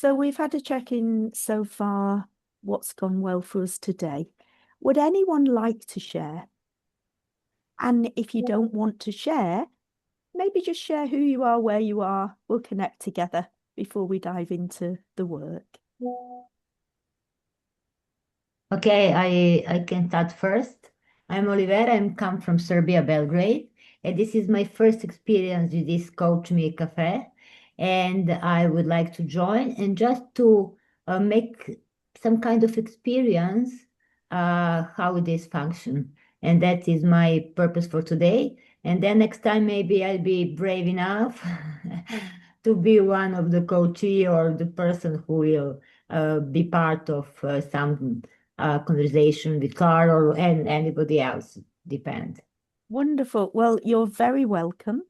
So we've had a check-in so far. What's gone well for us today? Would anyone like to share? And if you don't want to share, maybe just share who you are, where you are. We'll connect together before we dive into the work. Okay, I can start first. I'm Olivera. I'm come from Serbia, Belgrade, and this is my first experience with this CoacME cafe, and I would like to join and just to make some kind of experience how this function, and that is my purpose for today. And then next time maybe I'll be brave enough to be one of the coachee or the person who will be part of some conversation with Clare or and anybody else. Depend. Wonderful. Well, you're very welcome.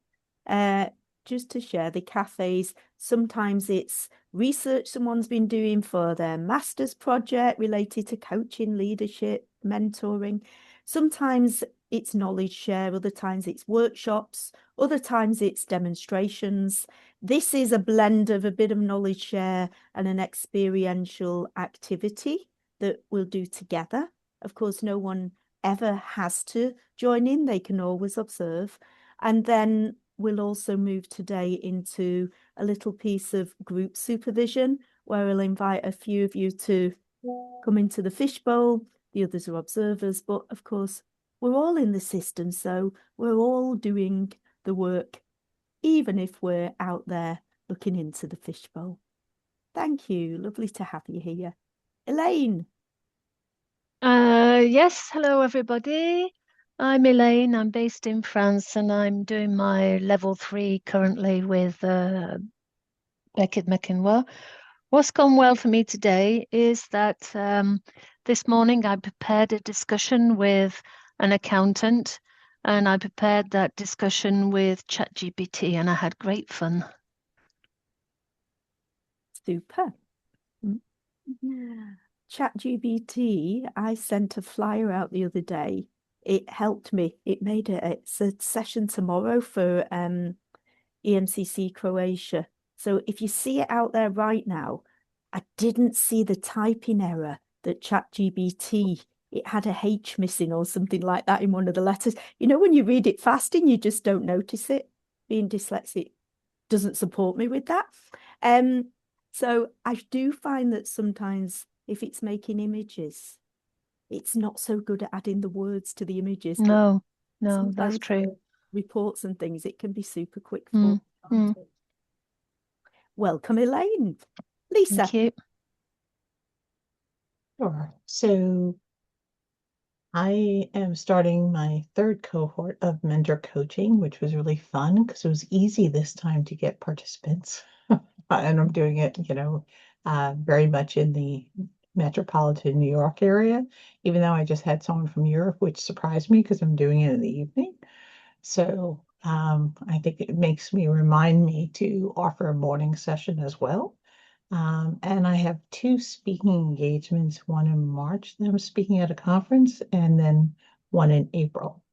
Uh, just to share the cafes, sometimes it's research someone's been doing for their master's project related to coaching, leadership, mentoring. Sometimes it's knowledge share, other times it's workshops, other times it's demonstrations. This is a blend of a bit of knowledge share and an experiential activity that we'll do together. Of course, no one ever has to join in, they can always observe. And then we'll also move today into a little piece of group supervision where I'll invite a few of you to come into the fishbowl. The others are observers, but of course, we're all in the system, so we're all doing the work, even if we're out there looking into the fishbowl. Thank you. Lovely to have you here. Elaine. Yes, hello everybody. I'm Elaine. I'm based in France and I'm doing my level 3 currently with Beckett-McInroy. What's gone well for me today is that this morning I prepared a discussion with an accountant and I prepared that discussion with ChatGPT and I had great fun. Super. ChatGPT, I sent a flyer out the other day. It helped me. It's a session tomorrow for EMCC Croatia. So if you see it out there right now, I didn't see the typing error that ChatGPT, it had a H missing or something like that in one of the letters. You know, when you read it fast and you just don't notice it. Being dyslexic doesn't support me with that. So I do find that sometimes if it's making images, it's not so good at adding the words to the images. But No, that's sometimes true. reports and things, it can be super quick Mm, for. Welcome, Elaine. Lisa. Thank you. Sure. So I am starting my third cohort of mentor coaching, which was really fun because it was easy this time to get participants. And I'm doing it, very much in the metropolitan New York area, even though I just had someone from Europe, which surprised me because I'm doing it in the evening. So I think it makes me remind me to offer a morning session as well. And I have two speaking engagements, one in March that I'm speaking at a conference, and then one in April.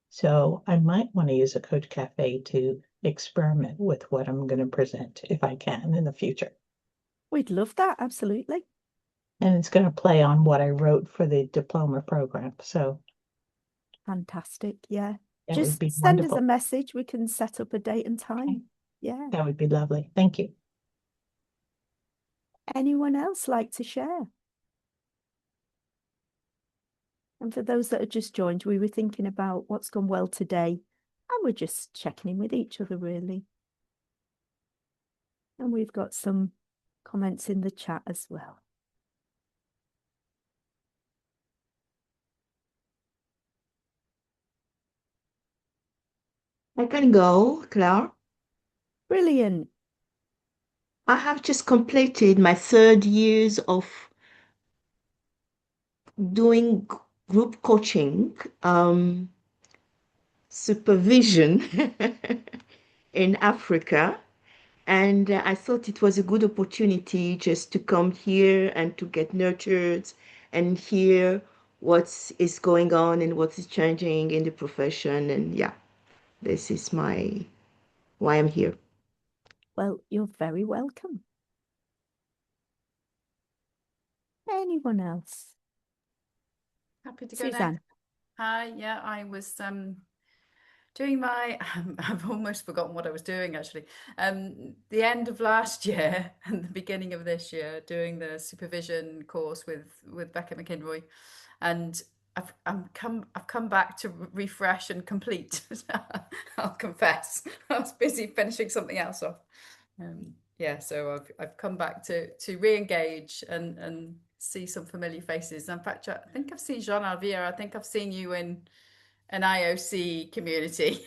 So I might want to use a Coach Cafe to experiment with what I'm going to present if I can in the future. We'd love that, absolutely. And it's going to play on what I wrote for the diploma program. So fantastic. Yeah. that would Just be send us a wonderful. message. We can set up a date and time. Okay. Yeah. That would be lovely. Thank you. Anyone else like to share? And for those that have just joined, we were thinking about what's gone well today, and we're just checking in with each other, really. And we've got some comments in the chat as well. I can go, Claire. Brilliant. I have just completed my 3rd years of doing group coaching, supervision in Africa. And I thought it was a good opportunity just to come here and to get nurtured and hear what is going on and what is changing in the profession. And yeah, this is why I'm here. Well, you're very welcome. Anyone else? Happy to go Suzanne. next. Hi, yeah, I was doing my, I've almost forgotten what I was doing actually. The end of last year and the beginning of this year, doing the SUPERvision course with Beckett-McInroy, and I've come back to refresh and complete. I'll confess, I was busy finishing something else off. Yeah, so I've come back to re-engage and see some familiar faces. In fact, I think I've seen Jean Alvier. I think I've seen you in an IOC community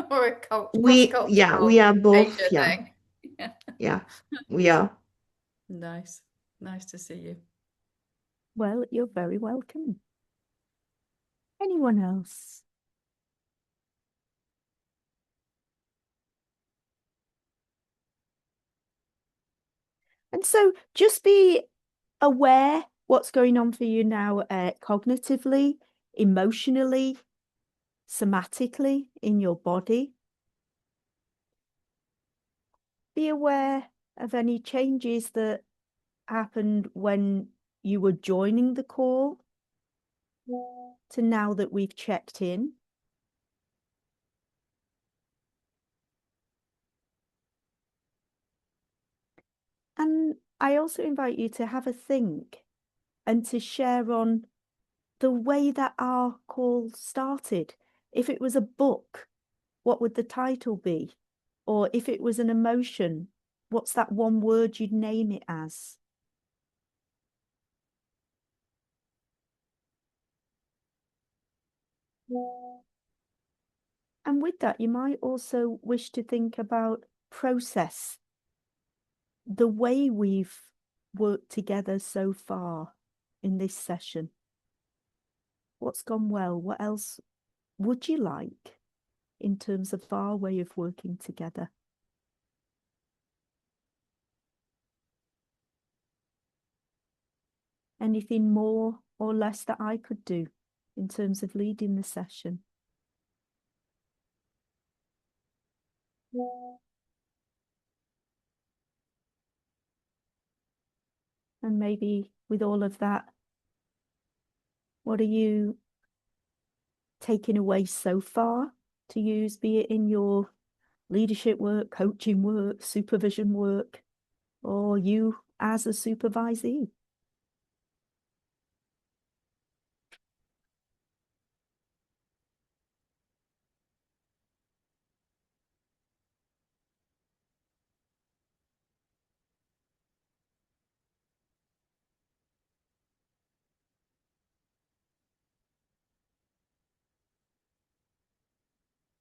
or a cross-cultural we are both. Asia Yeah, thing. yeah, we are. Nice to see you. Well, you're very welcome. Anyone else? And so just be aware what's going on for you now, cognitively, emotionally, somatically in your body. Be aware of any changes that happened when you were joining the call to now that we've checked in. And I also invite you to have a think and to share on the way that our call started. If it was a book, what would the title be? Or if it was an emotion, what's that one word you'd name it as? And with that, you might also wish to think about process, the way we've worked together so far in this session. What's gone well? What else would you like in terms of our way of working together? Anything more or less that I could do in terms of leading the session? And maybe with all of that, what are you taking away so far to use, be it in your leadership work, coaching work, supervision work, or you as a supervisee?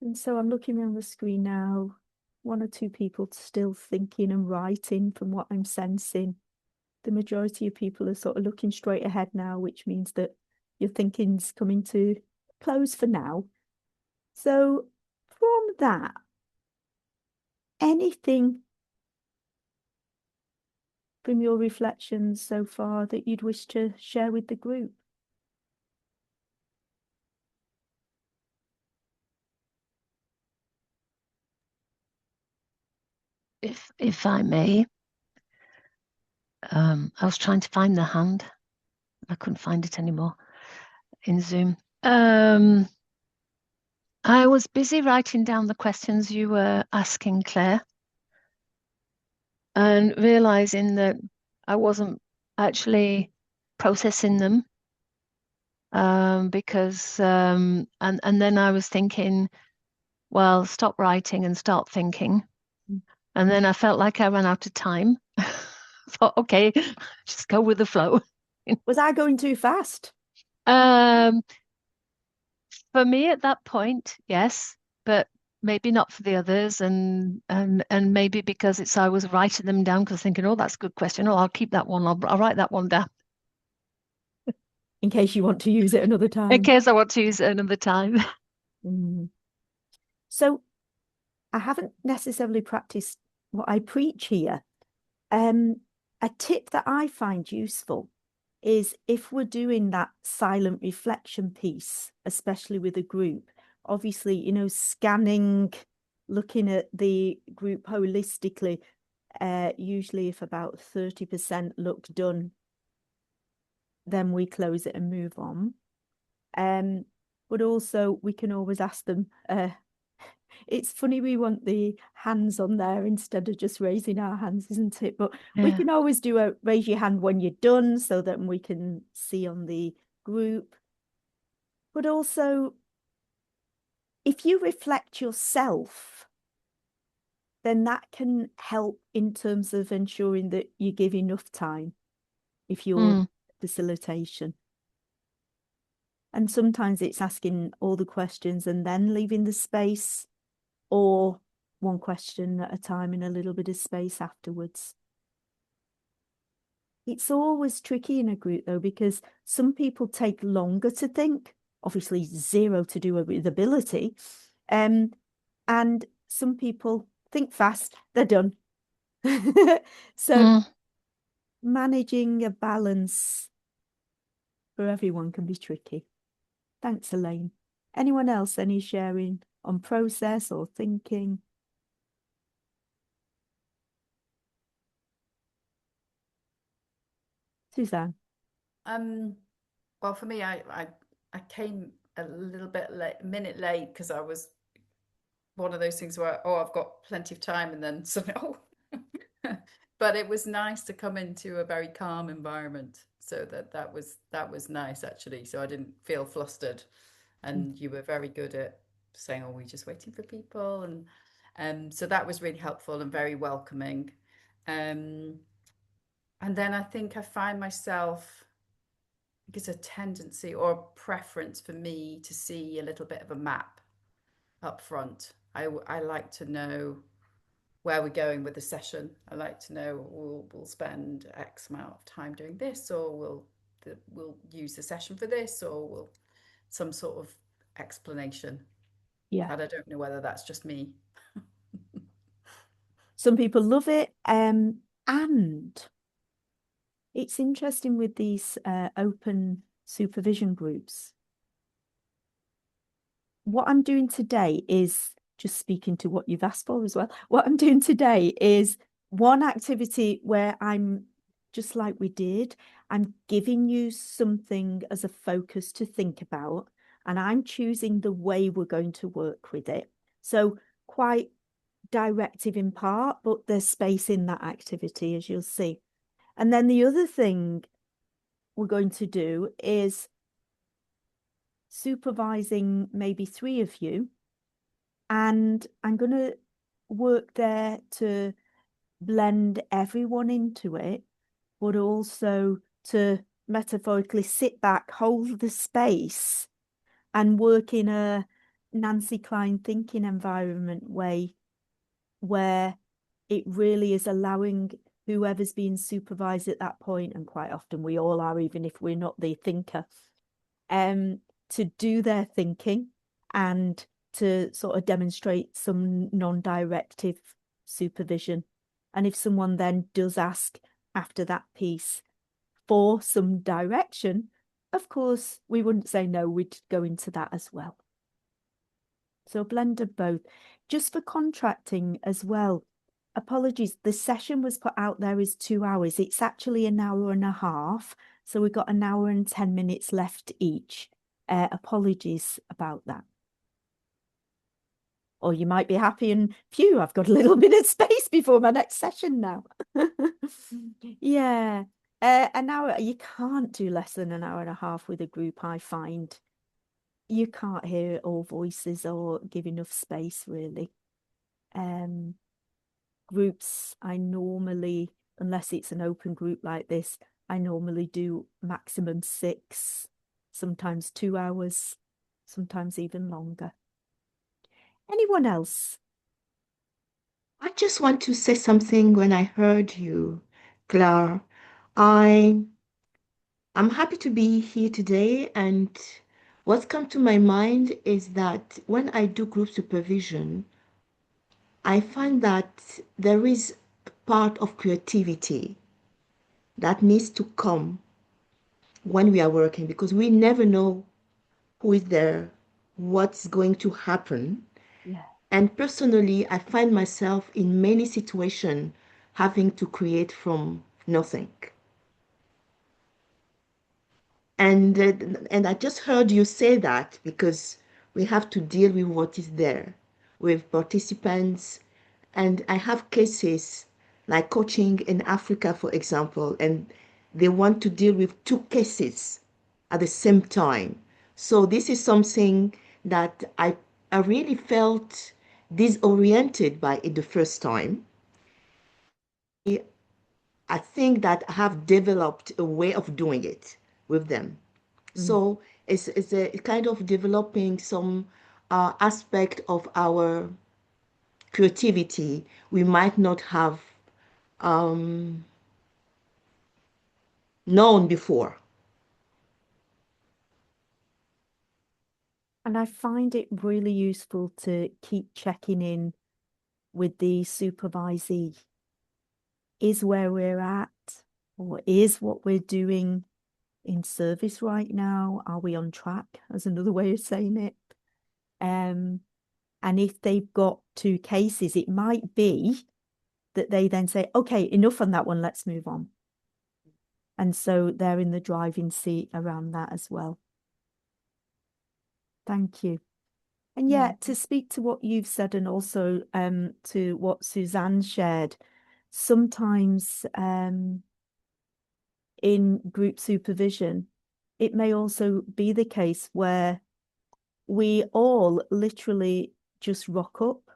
And so I'm looking on the screen now, one or two people still thinking and writing from what I'm sensing. The majority of people are sort of looking straight ahead now, which means that your thinking's coming to close for now. So from that, anything from your reflections so far that you'd wish to share with the group? If I may, I was trying to find the hand. I couldn't find it anymore in Zoom. I was busy writing down the questions you were asking, Claire, and realizing that I wasn't actually processing them because and then I was thinking, well, stop writing and start thinking. And then I felt like I ran out of time. Thought, okay, just go with the flow. Was I going too fast? For me at that point, yes, but maybe not for the others, and maybe because I was writing them down because thinking, oh, that's a good question. Oh, I'll keep that one. I'll write that one down In case you want to use it another time. in case I want to use it another time. So I haven't necessarily practiced what I preach here. A tip that I find useful is if we're doing that silent reflection piece, especially with a group, obviously, you know, scanning, looking at the group holistically, usually if about 30% look done, then we close it and move on. But also we can always ask them, it's funny we want the hands on there instead of just raising our hands, isn't it? But we Yeah. can always do a raise your hand when you're done so that we can see on the group. But also, if you reflect yourself, then that can help in terms of ensuring that you give enough time if you're facilitation. And sometimes it's asking all the questions and then leaving the space, or one question at a time in a little bit of space afterwards. It's always tricky in a group though, because some people take longer to think, obviously zero to do with ability. And some people think fast, they're done. So managing a balance for everyone can be tricky. Thanks, Elaine. Anyone else, any sharing on process or thinking? Suzanne? Well, for me, I came a little bit late, a minute late, because I was one of those things where, oh, I've got plenty of time, and then suddenly, oh. But it was nice to come into a very calm environment, so that was nice actually. So I didn't feel flustered, and you were very good at saying, "Oh, we're just waiting for people," and so that was really helpful and very welcoming. And then I think I find myself, I think it's a tendency or a preference for me to see a little bit of a map up front. I like to know where we're going with the session. I like to know we'll spend X amount of time doing this, or we'll use the session for this, or we'll some sort of explanation. Yeah. And I don't know whether that's just me. Some people love it. And it's interesting with these open supervision groups. What I'm doing today is, just speaking to what you've asked for as well, what I'm doing today is one activity where I'm, just like we did, I'm giving you something as a focus to think about, and I'm choosing the way we're going to work with it. So quite directive in part, but there's space in that activity, as you'll see. And then the other thing we're going to do is supervising maybe 3 of you, and I'm going to work there to blend everyone into it, but also to metaphorically sit back, hold the space, and work in a Nancy Klein thinking environment way, where it really is allowing whoever's being supervised at that point, and quite often we all are, even if we're not the thinker, to do their thinking and to sort of demonstrate some non-directive supervision. And if someone then does ask after that piece for some direction, of course, we wouldn't say no, we'd go into that as well. So a blend of both. Just for contracting as well, apologies, the session was put out there as 2 hours. It's actually an hour and a half. So we've got an hour and 10 minutes left each. Apologies about that. Or you might be happy and, phew, I've got a little bit of space before my next session now. Yeah. An hour, you can't do less than an hour and a half with a group, I find. You can't hear all voices or give enough space, really. Groups, I normally, unless it's an open group like this, I normally do maximum 6, sometimes 2 hours, sometimes even longer. Anyone else? I just want to say something when I heard you, Claire. I'm happy to be here today, and what's come to my mind is that when I do group supervision, I find that there is a part of creativity that needs to come when we are working, because we never know who is there, what's going to happen. Yeah. And personally, I find myself in many situations having to create from nothing. And I just heard you say that because we have to deal with what is there with participants. And I have cases like coaching in Africa, for example, and they want to deal with two cases at the same time. So this is something that I really felt disoriented by it the first time. I think that I have developed a way of doing it with them. So it's a kind of developing some aspect of our creativity we might not have known before. And I find it really useful to keep checking in with the supervisee. Is where we're at, or is what we're doing in service right now? Are we on track? As another way of saying it. And if they've got two cases, it might be that they then say, okay, enough on that one, let's move on. And so they're in the driving seat around that as well. Thank you. And yet, to speak to what you've said and also to what Suzanne shared, sometimes in group supervision, it may also be the case where we all literally just rock up.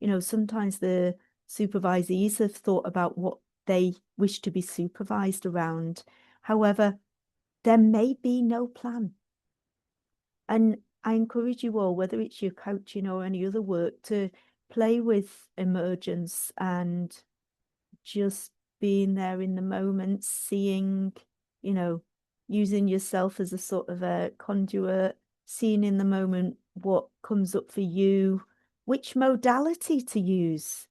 You know, sometimes the supervisees have thought about what they wish to be supervised around. However, there may be no plan. And I encourage you all, whether it's your coaching or any other work, to play with emergence and just being there in the moment, seeing, you know, using yourself as a sort of a conduit, seeing in the moment what comes up for you, which modality to use.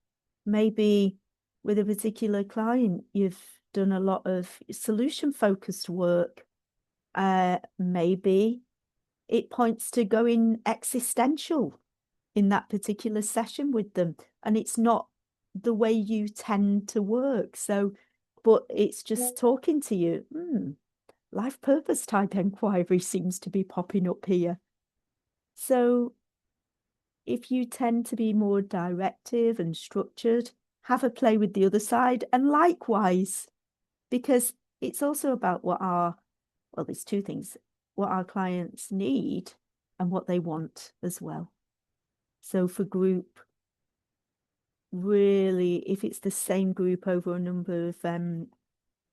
Maybe with a particular client, you've done a lot of solution-focused work. Maybe it points to going existential in that particular session with them. And it's not the way you tend to work. So, but it's just talking to you. Life purpose type inquiry seems to be popping up here. So if you tend to be more directive and structured, have a play with the other side. And likewise, because it's also about what well, there's two things, what our clients need and what they want as well. So for group, really, if it's the same group over a number of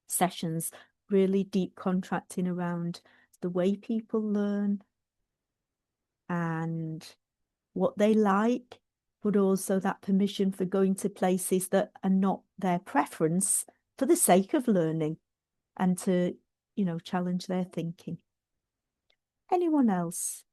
sessions, really deep contracting around the way people learn and what they like, but also that permission for going to places that are not their preference for the sake of learning and to, you know, challenge their thinking. Anyone else?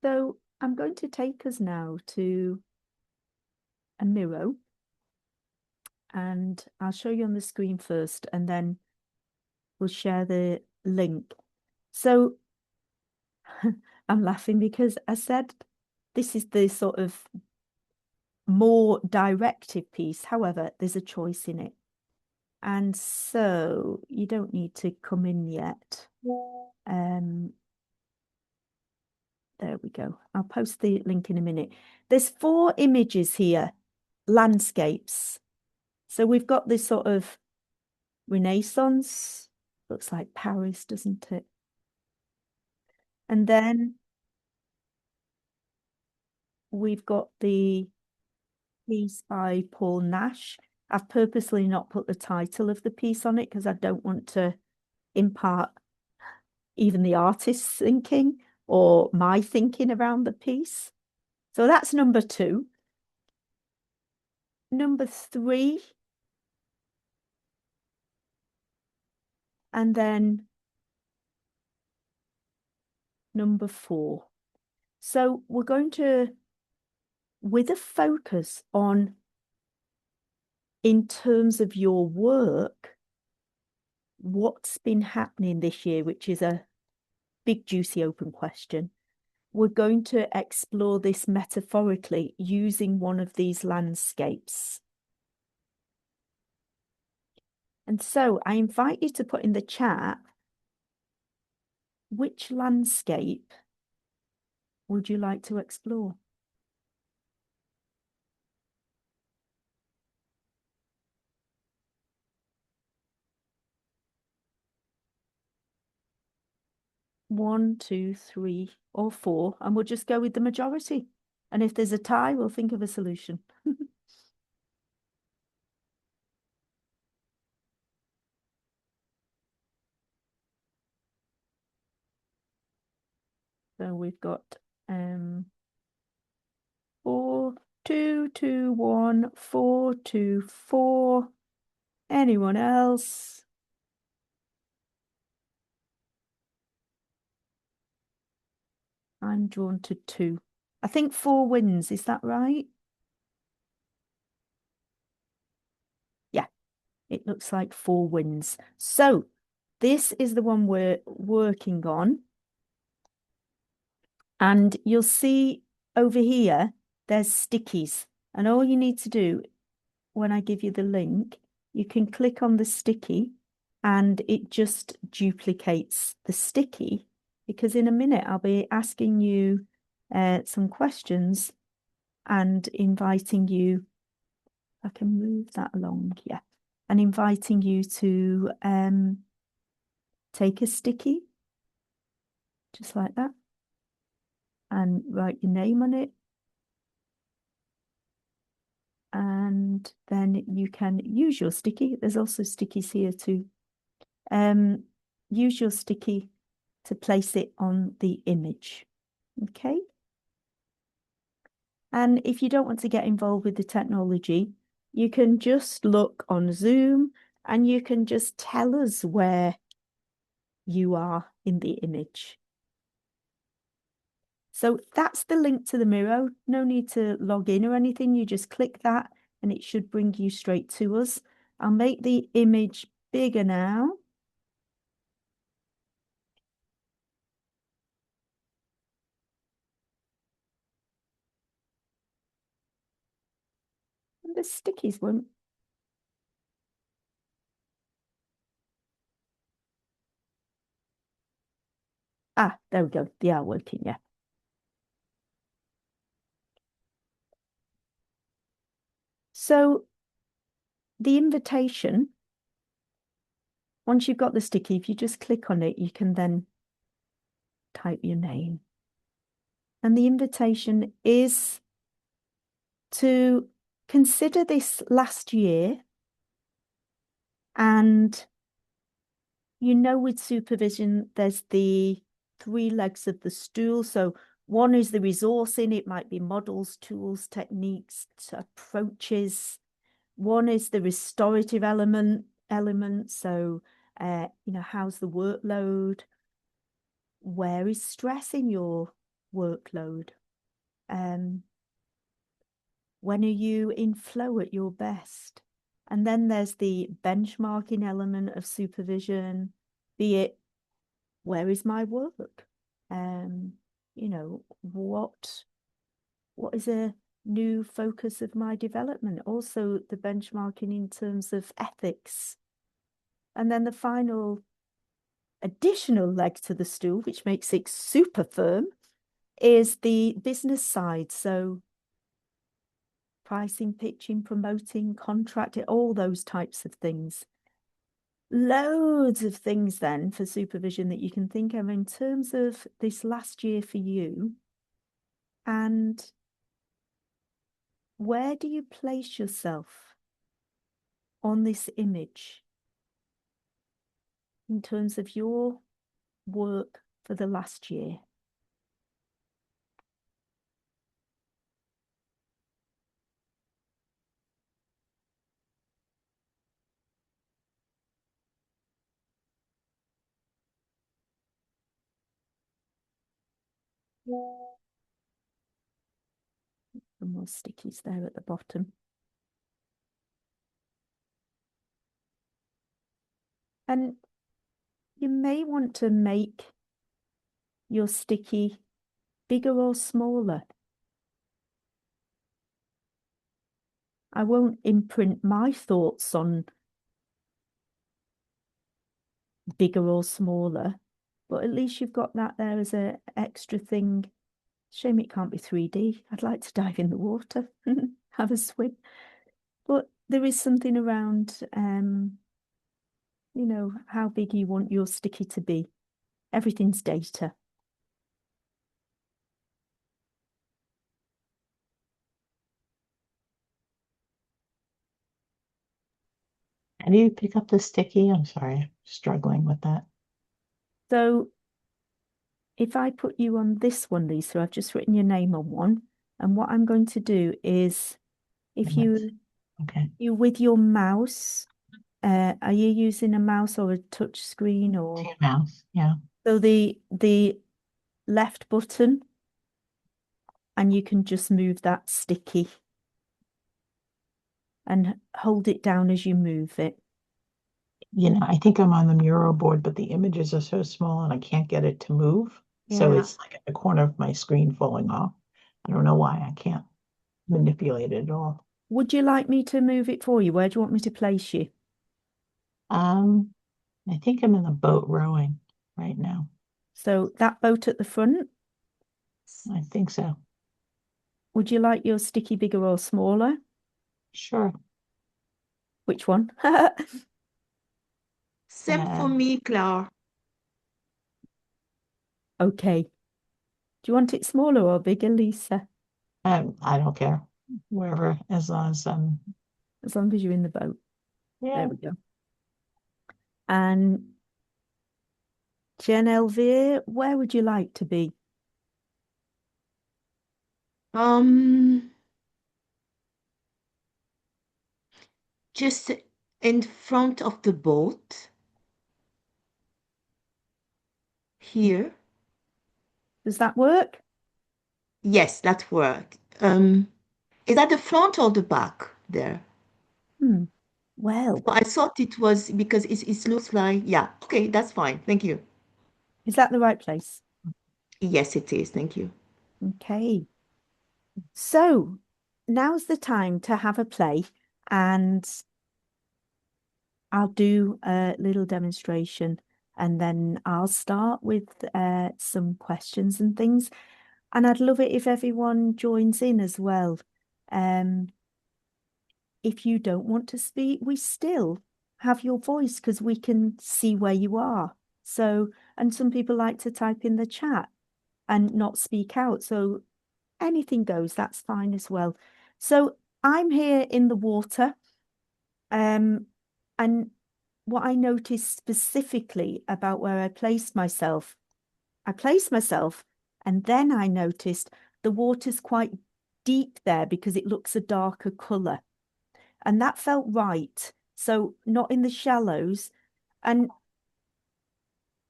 So I'm going to take us now to a Miro, and I'll show you on the screen first, and then we'll share the link. So I'm laughing because I said this is the sort of more directive piece. However, there's a choice in it. And so you don't need to come in yet. There we go. I'll post the link in a minute. There's 4 images here, landscapes. So we've got this sort of Renaissance, looks like Paris, doesn't it? And then we've got the piece by Paul Nash. I've purposely not put the title of the piece on it because I don't want to impart even the artist's thinking or my thinking around the piece. So that's number 2. Number 3. And then number 4. So we're going to, with a focus on, in terms of your work, what's been happening this year, which is a big, juicy, open question. We're going to explore this metaphorically using one of these landscapes. And so I invite you to put in the chat, which landscape would you like to explore? One, two, three, or four, and we'll just go with the majority. And if there's a tie, we'll think of a solution. So we've got 4, 2, 2, 1, 4, 2, 4. Anyone else? I'm drawn to 2. I think 4 wins. Is that right? Yeah, it looks like 4 wins. So this is the one we're working on. And you'll see over here, there's stickies. And all you need to do when I give you the link, you can click on the sticky and it just duplicates the sticky, because in a minute I'll be asking you some questions and inviting you, I can move that along, yeah, and inviting you to take a sticky, just like that, and write your name on it. And then you can use your sticky. There's also stickies here too. Use your sticky to place it on the image. Okay. And if you don't want to get involved with the technology, you can just look on Zoom and you can just tell us where you are in the image. So that's the link to the Miro. No need to log in or anything. You just click that and it should bring you straight to us. I'll make the image bigger now. And the stickies won't. Ah, there we go. They are working, yeah. So the invitation, once you've got the sticky, if you just click on it, you can then type your name. And the invitation is to consider this last year. And you know, with supervision, there's the 3 legs of the stool. So one is the resourcing. It might be models, tools, techniques, approaches. One is the restorative element. So, you know, how's the workload? Where is stress in your workload? When are you in flow at your best? And then there's the benchmarking element of supervision, be it, where is my work? You know, what is a new focus of my development? Also the benchmarking in terms of ethics. And then the final additional leg to the stool, which makes it super firm, is the business side. So pricing, pitching, promoting, contracting, all those types of things. Loads of things then for supervision that you can think of in terms of this last year for you. And where do you place yourself on this image in terms of your work for the last year? Some more stickies there at the bottom. And you may want to make your sticky bigger or smaller. I won't imprint my thoughts on bigger or smaller, but at least you've got that there as an extra thing. Shame it can't be 3D. I'd like to dive in the water, have a swim. But there is something around, you know, how big you want your sticky to be. Everything's data. How do you pick up the sticky? I'm sorry, I'm struggling with that. So if I put you on this one, Lisa, I've just written your name on one. And what I'm going to do is, if you with your mouse, are you using a mouse or a touch screen or mouse? Yeah. So the left button, and you can just move that sticky and hold it down as you move it. You know, I think I'm on the mural board, but the images are so small and I can't get it to move. So Yeah. it's like at the corner of my screen falling off. I don't know why I can't manipulate it at all. Would you like me to move it for you? Where do you want me to place you? I think I'm in the boat rowing right now. So that boat at the front, I think so. would you like your sticky bigger or smaller? Sure. Which one? Same for me, Clare. Okay. Do you want it smaller or bigger, Lisa? I don't care. Wherever, as long as you're in the boat. yeah. There we go. And Jen Elvire, where would you like to be? Just in front of the boat. Here. Does that work? Yes, that works. Is that the front or the back there? Well, I thought it was because it looks like, yeah, okay, that's fine. Thank you. is that the right place? Yes, it is. Thank you. Okay. So now's the time to have a play, and I'll do a little demonstration, and then I'll start with some questions and things. And I'd love it if everyone joins in as well. If you don't want to speak, we still have your voice because we can see where you are. So, and some people like to type in the chat and not speak out. So anything goes, that's fine as well. So I'm here in the water. And what I noticed specifically about where I placed myself and then I noticed the water's quite deep there because it looks a darker colour. And that felt right. So not in the shallows. And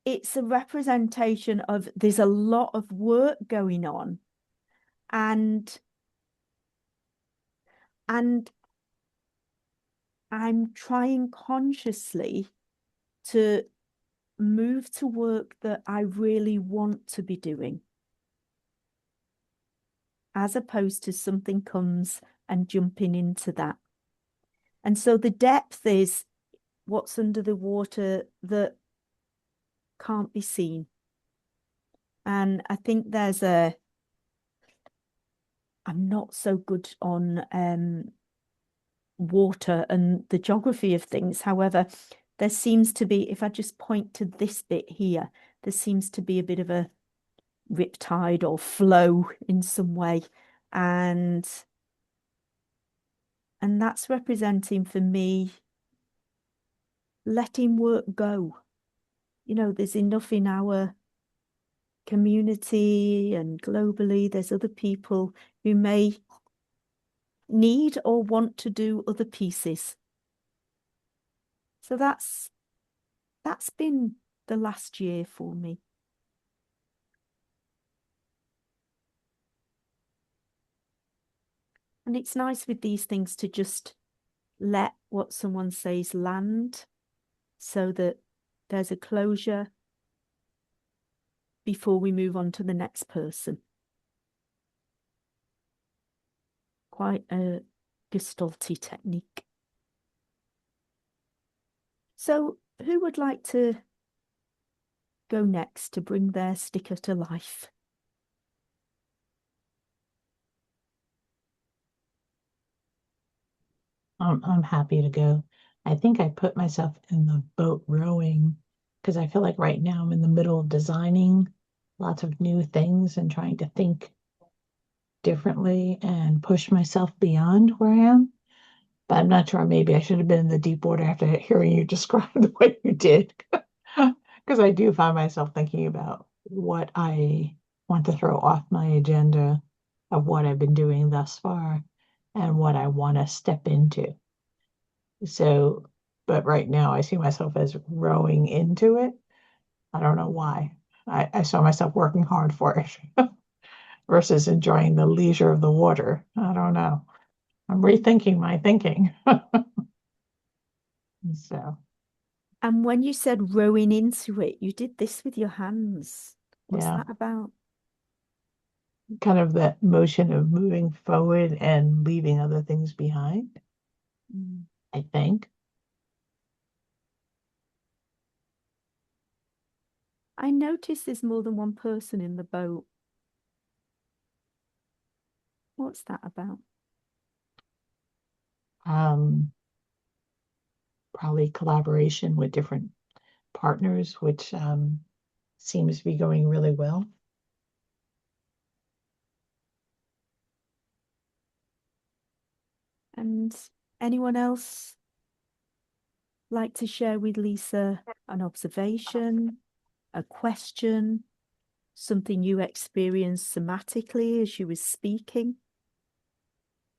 it's a representation of there's a lot of work going on. And I'm trying consciously to move to work that I really want to be doing, as opposed to something comes and jumping into that. And so the depth is what's under the water that can't be seen. And I think there's I'm not so good on water and the geography of things. However, there seems to be, if I just point to this bit here, there seems to be a bit of a riptide or flow in some way. And that's representing for me letting work go. You know, there's enough in our community and globally. There's other people who may need or want to do other pieces. So that's been the last year for me. And it's nice with these things to just let what someone says land so that there's a closure before we move on to the next person. Quite a gestalty technique. So who would like to go next to bring their sticker to life? I'm happy to go. I think I put myself in the boat rowing because I feel like right now I'm in the middle of designing lots of new things and trying to think differently and push myself beyond where I am. But I'm not sure. Maybe I should have been in the deep water after hearing you describe the way you did. Because I do find myself thinking about what I want to throw off my agenda of what I've been doing thus far and what I want to step into. So, but right now I see myself as rowing into it. I don't know why. I saw myself working hard for it versus enjoying the leisure of the water. I don't know. I'm rethinking my thinking. So, And when you said rowing into it, you did this with your hands. What's yeah, that about? kind of that motion of moving forward and leaving other things behind, I think. I noticed there's more than one person in the boat. What's that about? Probably collaboration with different partners, which seems to be going really well. And anyone else like to share with Lisa an observation, a question, something you experienced somatically as she was speaking?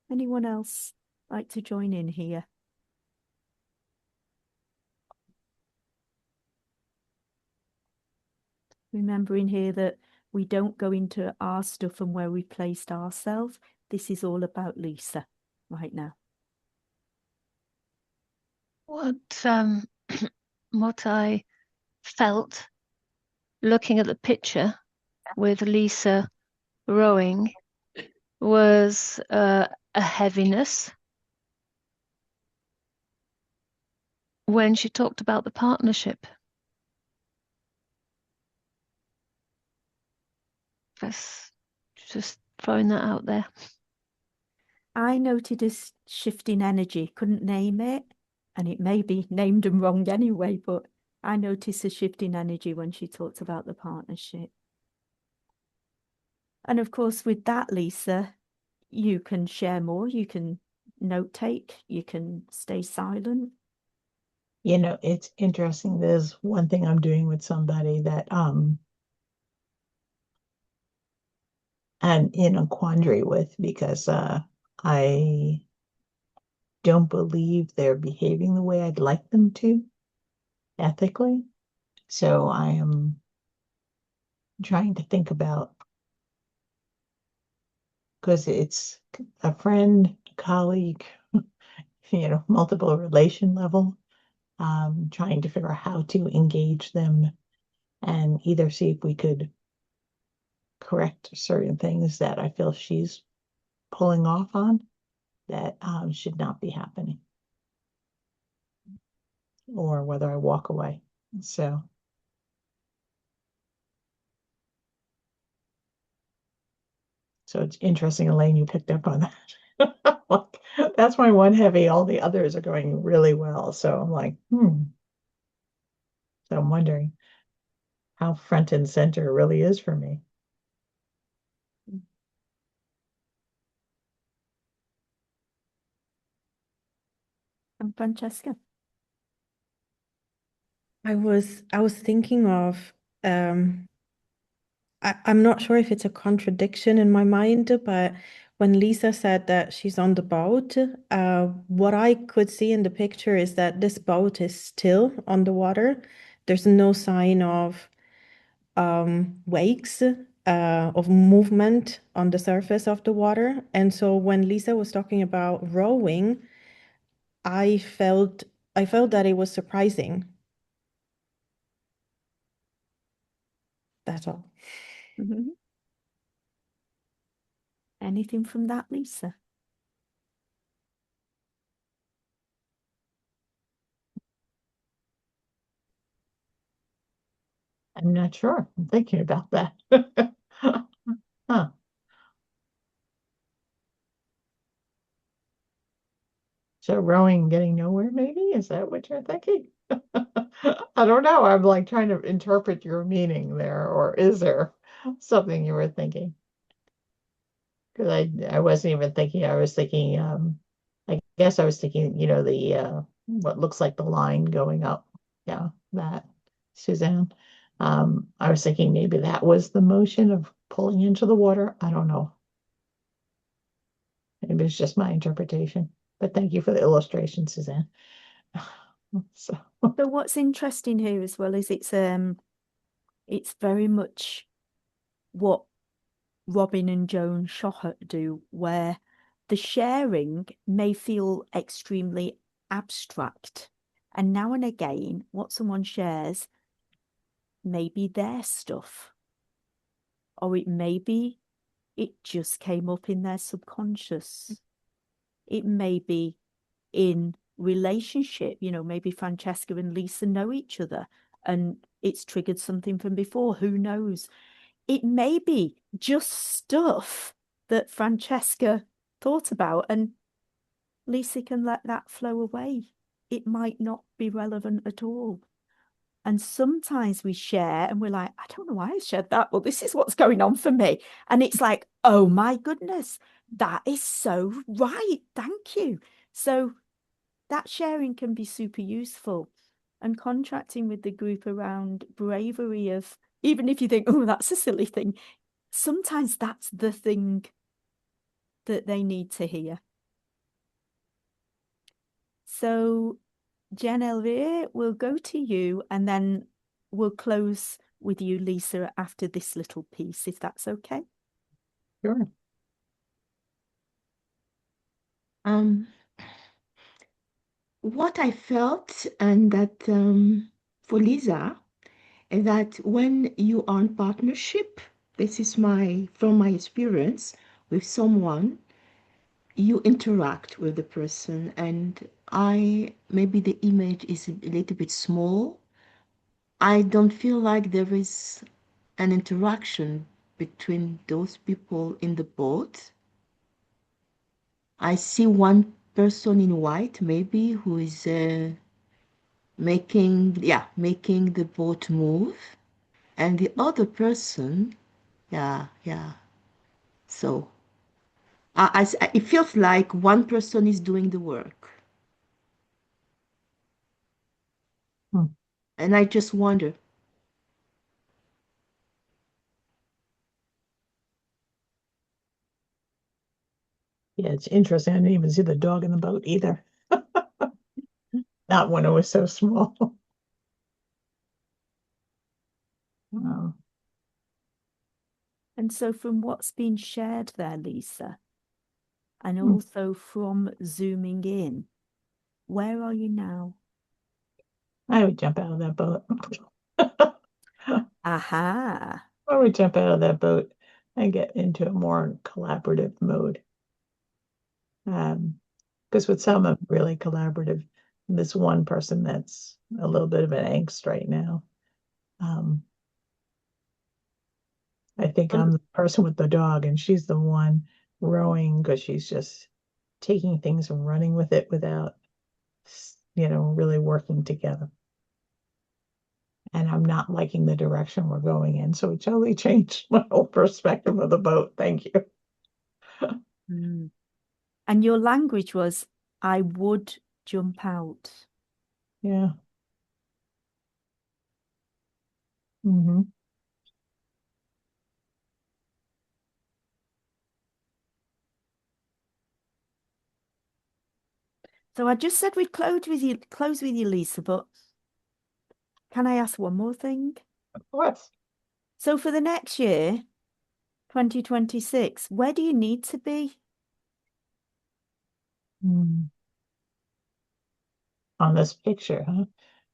Anyone else like to join in here? Remembering here that we don't go into our stuff and where we placed ourselves. This is all about Lisa right now. What what I felt looking at the picture with Lisa rowing was a heaviness when she talked about the partnership. Just throwing that out there. I noted a shift in energy, couldn't name it, and it may be named and wrong anyway, but I noticed a shift in energy when she talked about the partnership. And of course, with that, Lisa, you can share more, you can note take, you can stay silent. You know, it's interesting. There's one thing I'm doing with somebody that I'm in a quandary with because I don't believe they're behaving the way I'd like them to ethically. So I am trying to think about, because it's a friend, colleague, multiple relation level, trying to figure out how to engage them and either see if we could correct certain things that I feel she's pulling off on that should not be happening, or whether I walk away. So it's interesting, Elaine, you picked up on that. Like, that's my one heavy. All the others are going really well. So I'm like, So I'm wondering how front and center it really is for me. And Francesca? I was thinking of I'm not sure if it's a contradiction in my mind, but when Lisa said that she's on the boat, what I could see in the picture is that this boat is still on the water. There's no sign of wakes, of movement on the surface of the water. And so when Lisa was talking about rowing, I felt that it was surprising That's all. Mhm. Anything from that, Lisa? I'm not sure. I'm thinking about that. Huh. So rowing getting nowhere, maybe? Is that what you're thinking? I don't know. I'm like trying to interpret your meaning there, or is there something you were thinking? Because I wasn't even thinking. I was thinking, I guess I was thinking, the what looks like the line going up. Yeah, that, Suzanne. I was thinking maybe that was the motion of pulling into the water. I don't know. Maybe it's just my interpretation. But thank you for the illustration, Suzanne. So, So what's interesting here as well is it's very much what Robin and Joan Shohut do, where the sharing may feel extremely abstract. And now and again, what someone shares may be their stuff. Or it may be it just came up in their subconscious. It may be in relationship, maybe Francesca and Lisa know each other and it's triggered something from before. Who knows? It may be just stuff that Francesca thought about and Lisa can let that flow away. It might not be relevant at all. And sometimes we share and we're like, I don't know why I shared that, but this is what's going on for me. And it's like, oh my goodness, that is so right. Thank you. So that sharing can be super useful. And contracting with the group around bravery of, even if you think, oh, that's a silly thing, sometimes that's the thing that they need to hear. So Jen Elvire, we'll go to you and then we'll close with you, Lisa, after this little piece, if that's okay. sure. What I felt, and that for Lisa, is that when you are in partnership, this is from my experience with someone, you interact with the person, and maybe the image is a little bit small. I don't feel like there is an interaction between those people in the boat. I see one person in white, maybe, who is making the boat move, and the other person, yeah. So it feels like one person is doing the work, Hmm. and I just wonder. Yeah, it's interesting. I didn't even see the dog in the boat either. Not when it was so small. Wow. And so from what's been shared there, Lisa, and Hmm. also from zooming in, where are you now? I would jump out of that boat. Aha. I would jump out of that boat and get into a more collaborative mode. Because with some, I'm really collaborative. This one person that's a little bit of an angst right now. I think I'm the person with the dog, and she's the one rowing because she's just taking things and running with it without, really working together. And I'm not liking the direction we're going in. So it totally changed my whole perspective of the boat. Thank you. Mm. And your language was, I would jump out. Yeah. Mm-hmm. So I just said we'd close with you, Lisa, but can I ask one more thing? Of course. So for the next year, 2026, where do you need to be? On this picture,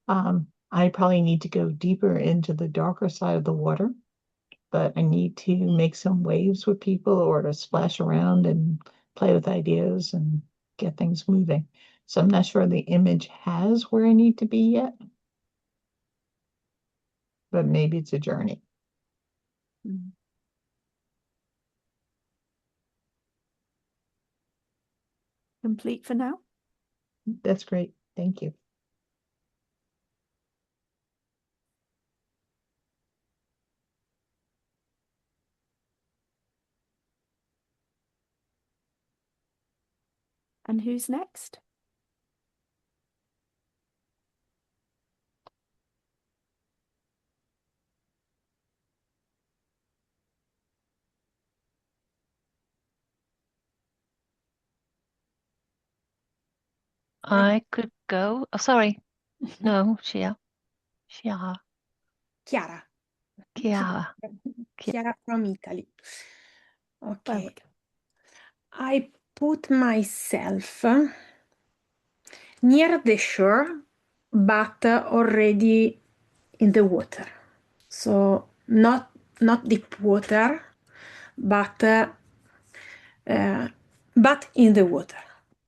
huh? I probably need to go deeper into the darker side of the water but I need to make some waves with people or to splash around and play with ideas and get things moving. So I'm not sure the image has where I need to be yet, but maybe it's a journey. Mm. Complete for now? That's great. Thank you. And who's next? I could go. Oh, sorry. No, Chiara. Chiara. Chiara. Chiara from Italy. Okay. Welcome. I put myself near the shore, but already in the water. So not deep water, but in the water.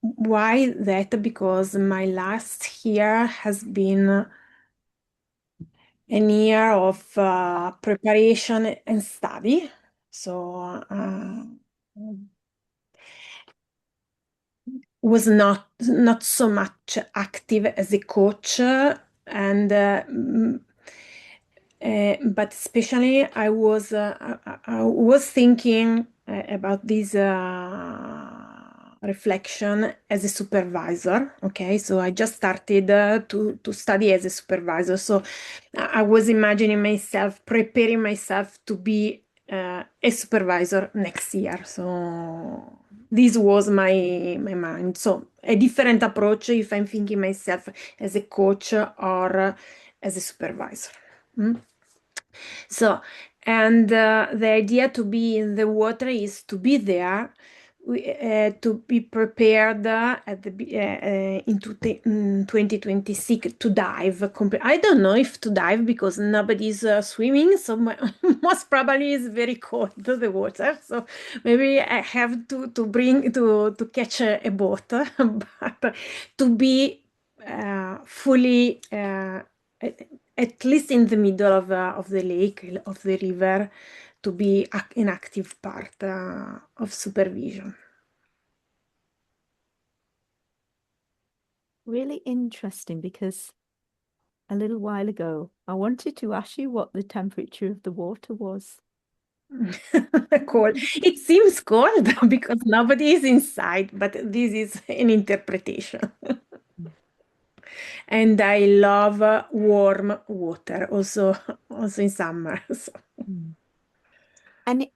Why that? Because my last year has been an year of preparation and study. So was not so much active as a coach, and but especially I was thinking about this reflection as a supervisor. Okay, so I just started to study as a supervisor. So I was imagining myself, preparing myself to be a supervisor next year. So this was my mind. So a different approach if I'm thinking myself as a coach or as a supervisor. So, and the idea to be in the water is to be there, to be prepared at the into 2026 to dive. I don't know if to dive because nobody's swimming, so most probably it's very cold the water. So maybe I have to bring to catch a boat, but to be fully. At least in the middle of the lake, of the river, to be an active part of supervision. Really interesting, because a little while ago, I wanted to ask you what the temperature of the water was. Cold. It seems cold because nobody is inside, but this is an interpretation. And I love warm water also in summer. So. And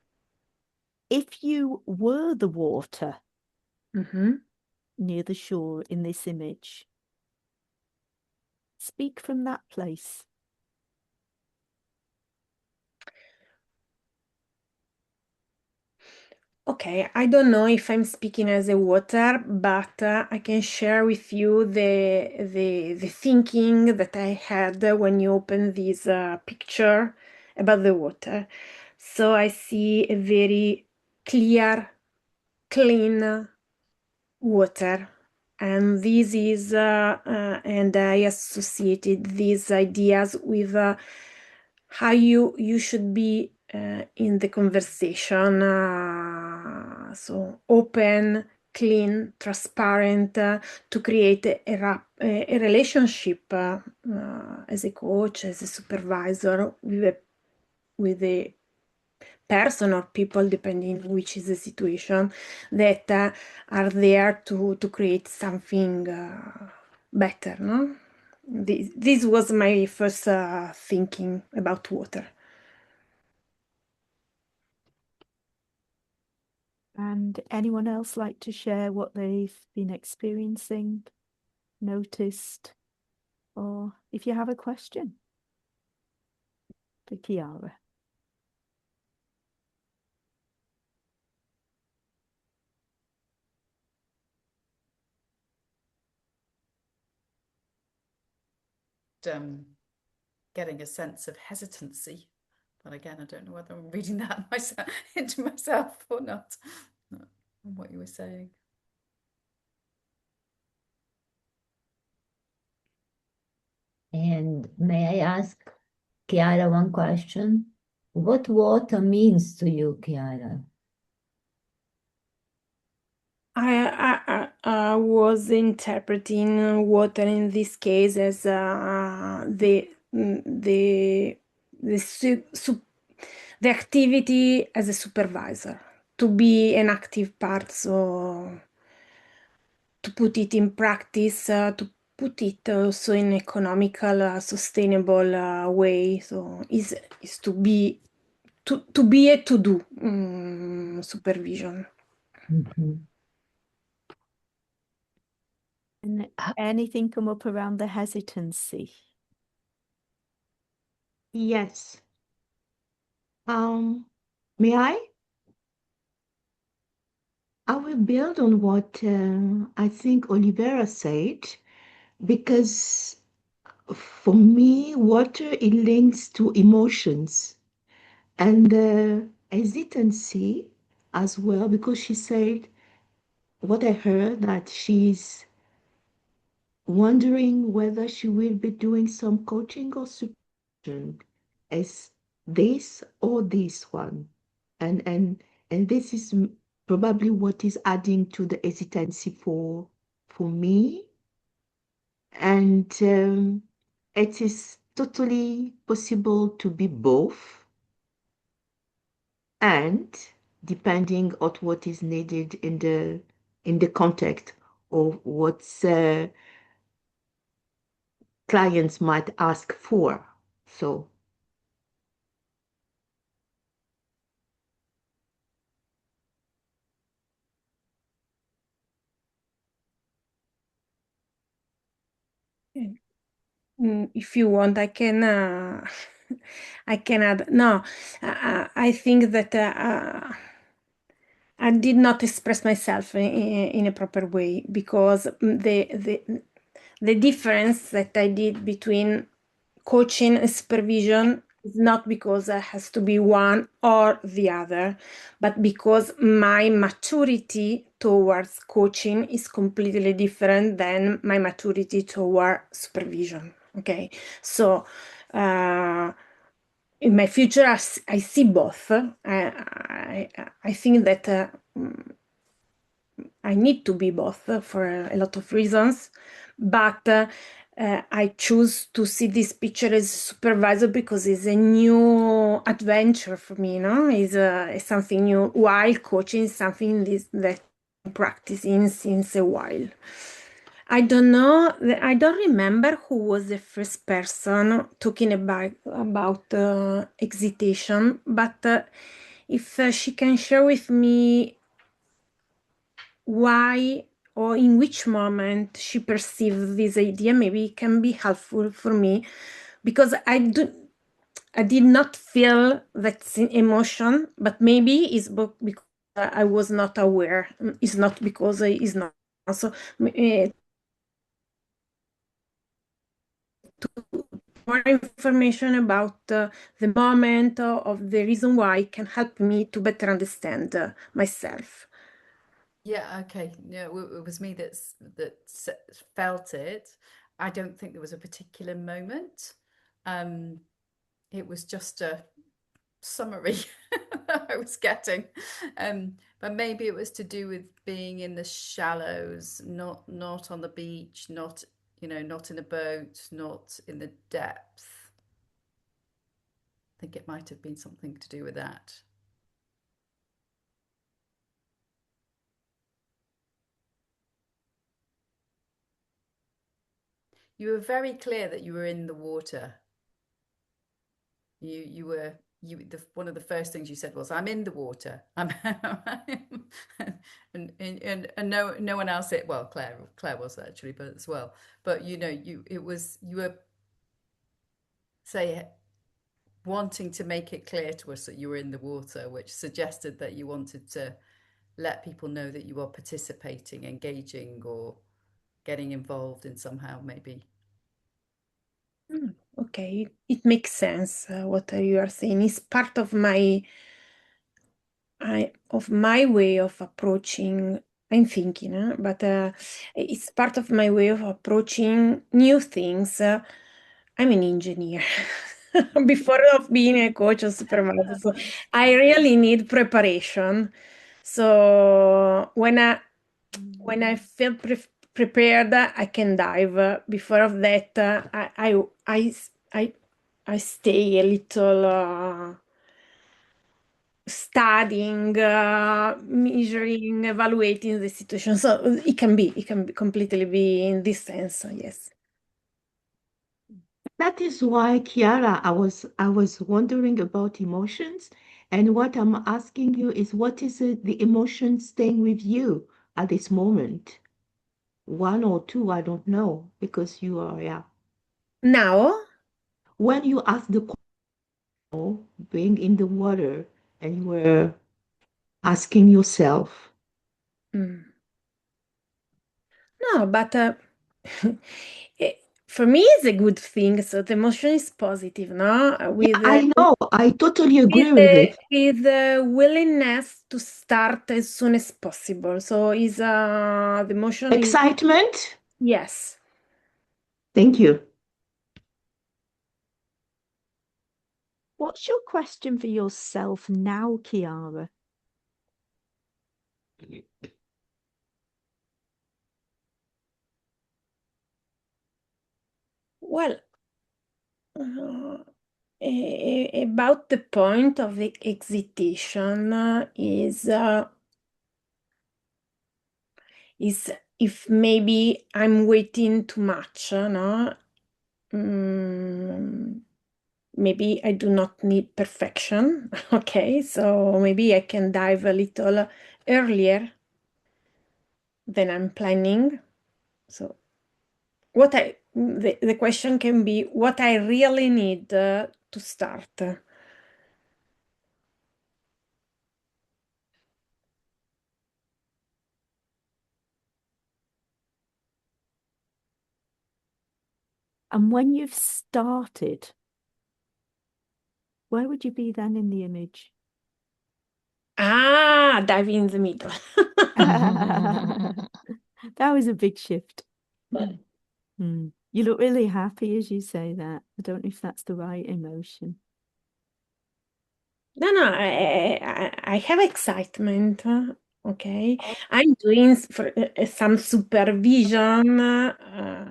if you were the water near the shore in this image, speak from that place. Okay, I don't know if I'm speaking as a water, but I can share with you the thinking that I had when you open this picture about the water. So I see a very clear, clean water, and this is and I associated these ideas with how you should be in the conversation, so open, clean, transparent, to create a relationship as a coach, as a supervisor with a person or people, depending which is the situation, that are there to create something better, no? This was my first thinking about water. And anyone else like to share what they've been experiencing, noticed, or if you have a question for Chiara? Getting a sense of hesitancy But again, I don't know whether I'm reading that myself into myself or not. From what you were saying. And may I ask Chiara one question? What water means to you, Chiara? I was interpreting water in this case as the activity as a supervisor, to be an active part, so to put it in practice, to put it also in economical, sustainable way. So is to be a to do supervision. Mhm. And anything come up around the hesitancy? Yes. May I? I will build on what I think Olivera said, because for me, water, it links to emotions and hesitancy as well, because she said what I heard, that she's wondering whether she will be doing some coaching or supervision as this or this one. And this is probably what is adding to the hesitancy for me. And it is totally possible to be both, and depending on what is needed in the context of what clients might ask for. So If you want, I can I can add. No, I think that I did not express myself in a proper way, because the difference that I did between coaching and supervision is not because it has to be one or the other, but because my maturity towards coaching is completely different than my maturity toward supervision. Okay, so in my future, I see both. I think that I need to be both for a lot of reasons, but I choose to see this picture as supervisor because it's a new adventure for me, no? It's something new, while coaching is something that I'm practicing since a while. I don't know, I don't remember who was the first person talking about excitation, but if she can share with me why or in which moment she perceived this idea, maybe it can be helpful for me, because I did not feel that emotion, but maybe it's because I was not aware. It's not because it's not. So more information about the moment of the reason why can help me to better understand myself. Yeah, okay. Yeah, it was me that felt it. I don't think there was a particular moment. It was just a summary that I was getting. But maybe it was to do with being in the shallows, not on the beach, not not in a boat, not in the depth. I think it might have been something to do with that. You were very clear that you were in the water. You were one of the first things you said was, "I'm in the water." And no one else said. Well, Claire was actually, but as well. But you were say wanting to make it clear to us that you were in the water, which suggested that you wanted to let people know that you are participating, engaging, or getting involved in somehow, maybe. Ok, okay, it makes sense. What you are saying is part of my way of approaching. I'm thinking, but it's part of my way of approaching new things. I'm an engineer before of being a coach or supervisor, so I really need preparation. So when I feel prepared, I can dive. Before of that, I stay a little studying, measuring, evaluating the situation. So it can completely be in this sense, yes. That is why, Chiara, I was wondering about emotions, and what I'm asking you is what is the emotion staying with you at this moment? One or two, I don't know, because you are, yeah. Now, When you ask the question, being in the water, and you were asking yourself, no, but for me, it's a good thing. So the emotion is positive, no? yeah, I know, I totally agree with it. With the willingness to start as soon as possible. So is the emotion is Excitement? yes. Thank you. What's your question for yourself now, Chiara? Well, about the point of the excitation is if maybe I'm waiting too much, no? Maybe I do not need perfection. Okay, so maybe I can dive a little earlier than I'm planning. So the question can be what I really need to start. And when you've started, where would you be then in the image? Dive in the middle. That was a big shift. You look really happy as you say that. I don't know if that's the right emotion. No, I have excitement. Okay, I'm doing some supervision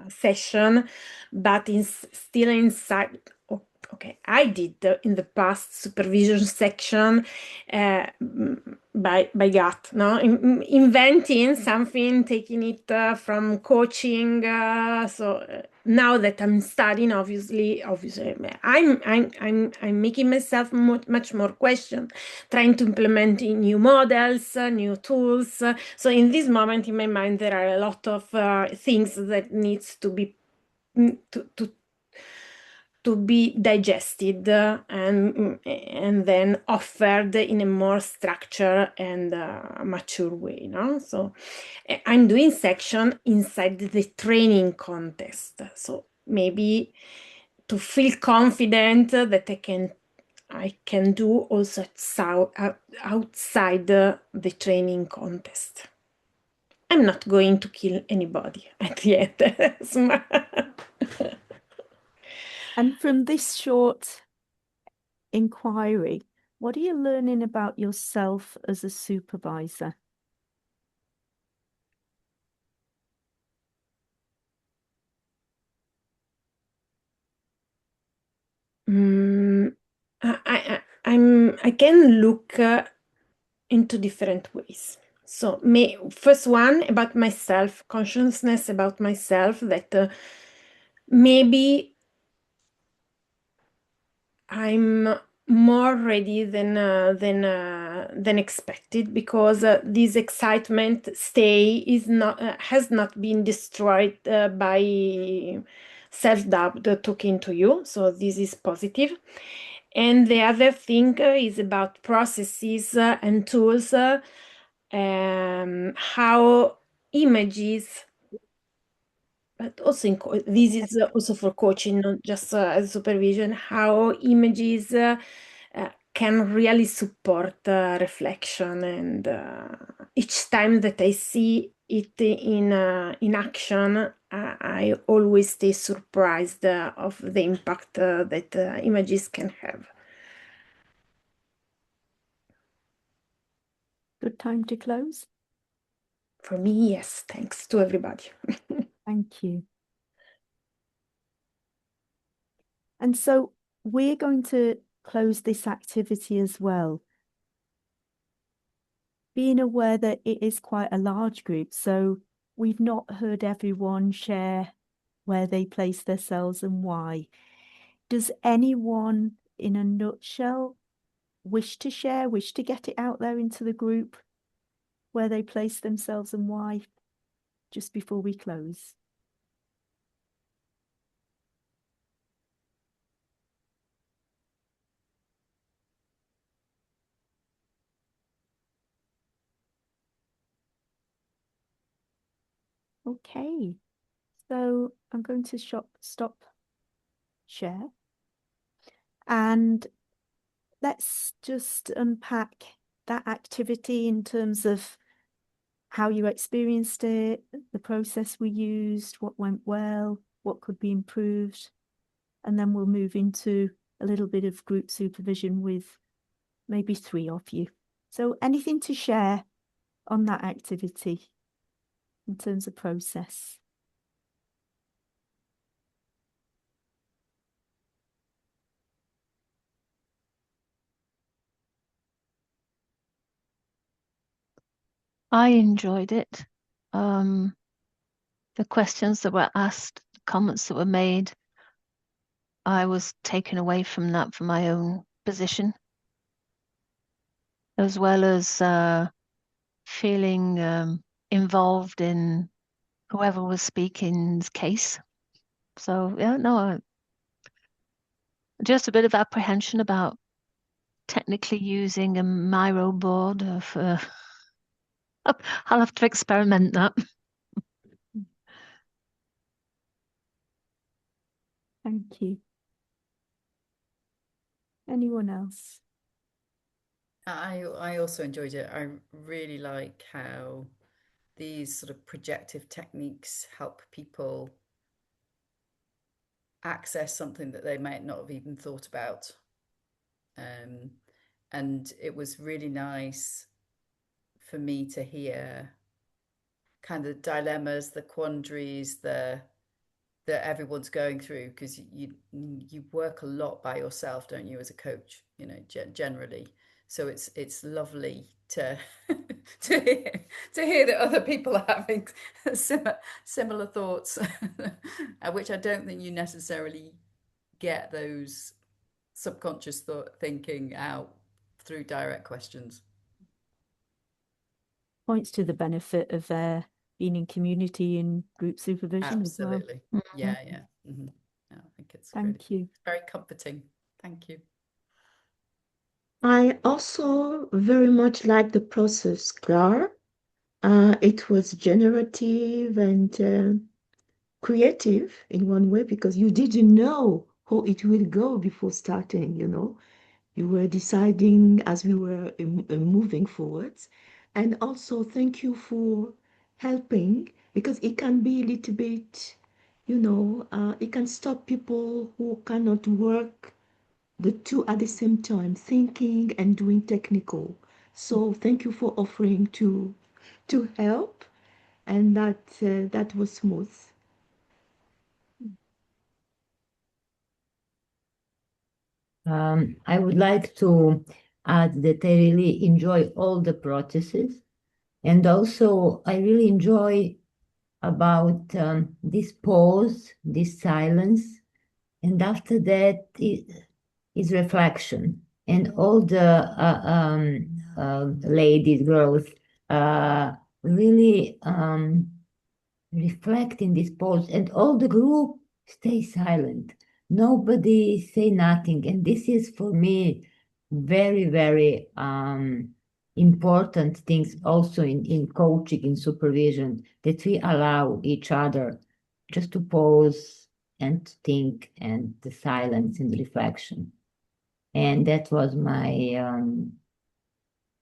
session, but still inside. Okay, I did in the past supervision section by gut, no, inventing something, taking it from coaching. So now that I'm studying, obviously, I'm making myself much more question, trying to implement new models, new tools. So in this moment in my mind, there are a lot of things that needs to be to be digested and then offered in a more structured and mature way, no? So I'm doing section inside the training context. So maybe to feel confident that I can do also outside the training context. I'm not going to kill anybody at the end. And from this short inquiry, what are you learning about yourself as a supervisor? I can look into different ways. So, first one about myself, consciousness about myself, that maybe I'm more ready than expected, because this excitement has not been destroyed by self-doubt talking to you. So this is positive. And the other thing is about processes and tools, how images also this is also for coaching, not just as supervision, how images can really support reflection. And each time that I see it in action, I always stay surprised of the impact that images can have. Good time to close. For me, yes. Thanks to everybody. Thank you. And so we're going to close this activity as well, being aware that it is quite a large group. So we've not heard everyone share where they place themselves and why. Does anyone, in a nutshell, wish to share, wish to get it out there into the group, where they place themselves and why, just before we close? Okay, so I'm going to stop share, and let's just unpack that activity in terms of how you experienced it, the process we used, what went well, what could be improved, and then we'll move into a little bit of group supervision with maybe 3 of you. So anything to share on that activity in terms of process? I enjoyed it. The questions that were asked, the comments that were made, I was taken away from that for my own position, as well as feeling involved in whoever was speaking's case. So yeah, no, just a bit of apprehension about technically using a Miro board of I'll have to experiment that. Thank you. Anyone else? I also enjoyed it. I really like how these sort of projective techniques help people access something that they might not have even thought about. And it was really nice for me to hear kind of dilemmas, the quandaries, that everyone's going through, because you work a lot by yourself, don't you, as a coach, you know, generally. So it's lovely to to hear that other people are having similar thoughts, which I don't think you necessarily get those subconscious thinking out through direct questions. Points to the benefit of being in community and group supervision as well. Absolutely. Yeah. Mm-hmm. Yeah, I think it's Thank you. very comforting. Thank you. I also very much like the process, Clare. It was generative and creative in one way, because you didn't know how it will go before starting, you know. You were deciding as we were moving forwards. And also thank you for helping, because it can be a little bit, you know, it can stop people who cannot work the two at the same time, thinking and doing technical. So thank you for offering to help, and that was smooth. I would like to add that I really enjoy all the processes, and also I really enjoy about this pause, this silence, and after that is reflection, and all the ladies, girls, really reflect in this pause, and all the group stay silent. Nobody say nothing, and this is for me very, very important things also in coaching, in supervision, that we allow each other just to pause and to think, and the silence and the reflection. And that was my,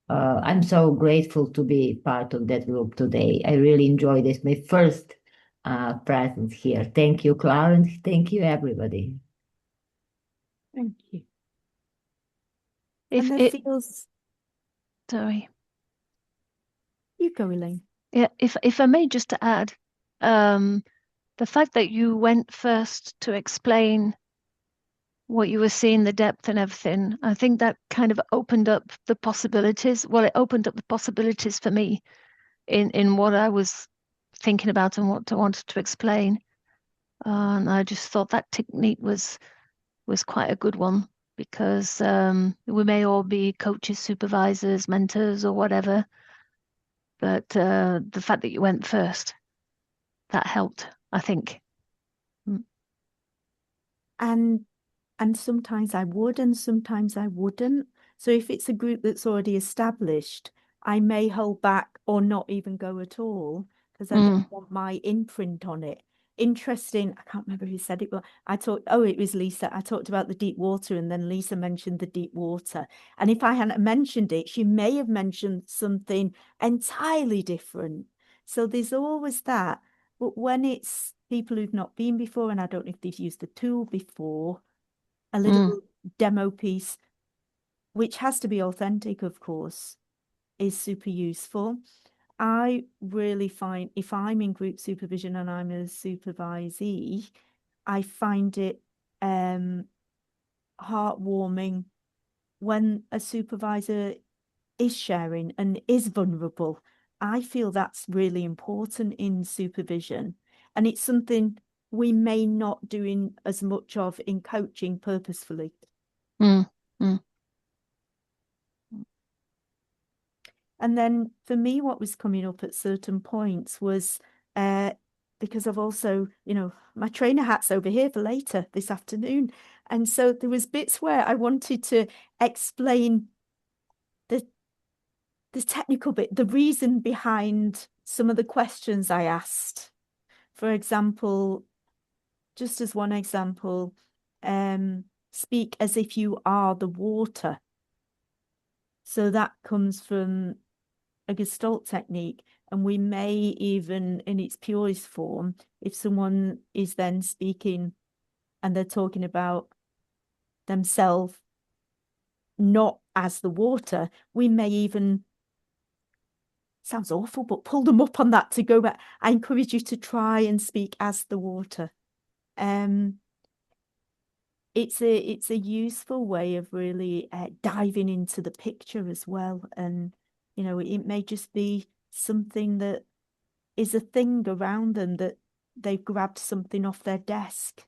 I'm so grateful to be part of that group today. I really enjoyed this, my first presence here. Thank you, Clare, and thank you, everybody. Thank you. If And there it, feels, sorry. you go, Elaine. Yeah, if I may just to add, the fact that you went first to explain what you were seeing, the depth and everything, I think that kind of opened up the possibilities. Well, it opened up the possibilities for me in what I was thinking about and what I wanted to explain. And I just thought that technique was quite a good one, because we may all be coaches, supervisors, mentors, or whatever, but the fact that you went first, that helped, I think. And sometimes I would, and sometimes I wouldn't. So if it's a group that's already established, I may hold back or not even go at all, because I don't want my imprint on it. Interesting, I can't remember who said it, but it was Lisa. I talked about the deep water, and then Lisa mentioned the deep water. And if I hadn't mentioned it, she may have mentioned something entirely different. So there's always that. But when it's people who've not been before, and I don't know if they've used the tool before, a little demo piece, which has to be authentic, of course, is super useful. I really find if I'm in group supervision and I'm a supervisee, I find it heartwarming when a supervisor is sharing and is vulnerable. I feel that's really important in supervision, and it's something we may not do in as much of in coaching purposefully. And then for me, what was coming up at certain points was because I've also, my trainer hat's over here for later this afternoon. And so there was bits where I wanted to explain the technical bit, the reason behind some of the questions I asked. For example, just as one example, speak as if you are the water. So that comes from a Gestalt technique, and we may even, in its purest form, if someone is then speaking and they're talking about themselves not as the water, we may even, sounds awful, but pull them up on that to go back. I encourage you to try and speak as the water. It's a useful way of really diving into the picture as well. And, it may just be something that is a thing around them, that they've grabbed something off their desk.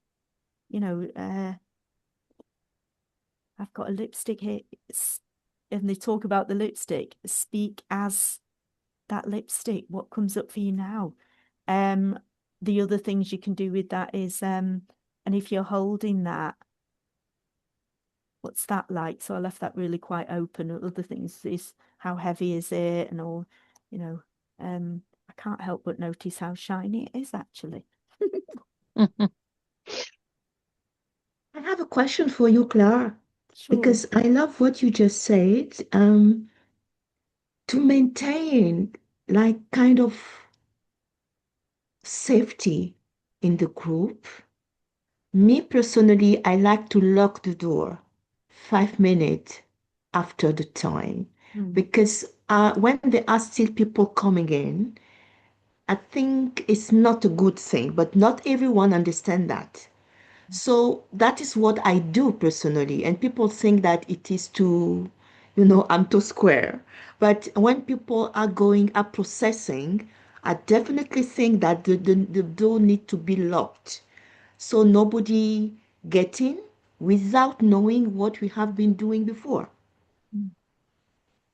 I've got a lipstick here, and they talk about the lipstick. Speak as that lipstick. What comes up for you now? The other things you can do with that is, and if you're holding that, what's that like? So I left that really quite open. Other things is, how heavy is it, and all, I can't help but notice how shiny it is, actually. I have a question for you, Clare, Sure. because I love what you just said. To maintain like kind of safety in the group, me personally, I like to lock the door 5 minutes after the time, because when there are still people coming in, I think it's not a good thing, but not everyone understands that. So that is what I do personally. And people think that it is too, I'm too square. But when people are processing, I definitely think that the door need to be locked. So nobody get in without knowing what we have been doing before.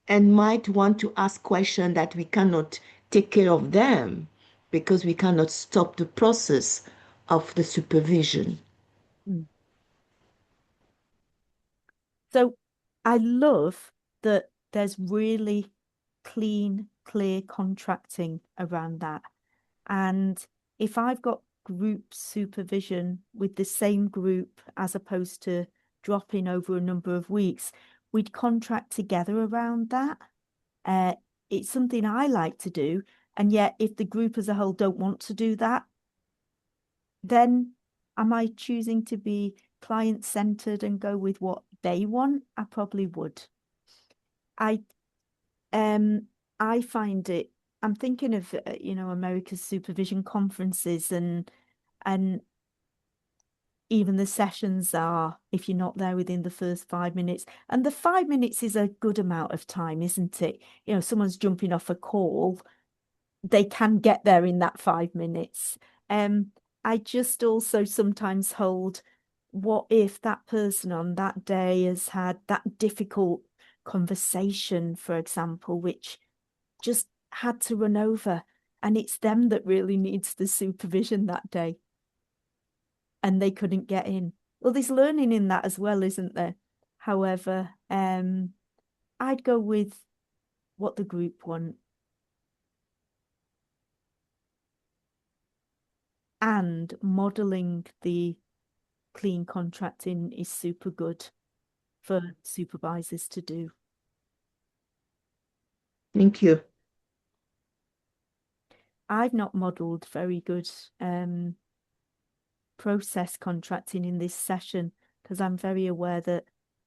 And might want to ask questions that we cannot take care of them because we cannot stop the process of the supervision. So I love that there's really clean, clear contracting around that. And if I've got group supervision with the same group as opposed to dropping over a number of weeks, we'd contract together around that. It's something I like to do, and yet if the group as a whole don't want to do that, then am I choosing to be client-centered and go with what they want? I probably would. I find it, I'm thinking of America's supervision conferences, and even the sessions are, if you're not there within the first 5 minutes, and the 5 minutes is a good amount of time, isn't it? Someone's jumping off a call, they can get there in that 5 minutes. I just also sometimes hold, what if that person on that day has had that difficult conversation, for example, which just had to run over, and it's them that really needs the supervision that day, and they couldn't get in. Well, there's learning in that as well, isn't there? However, I'd go with what the group want. And modeling the clean contracting is super good for supervisors to do. Thank you. I've not modeled very good process contracting in this session because I'm very aware that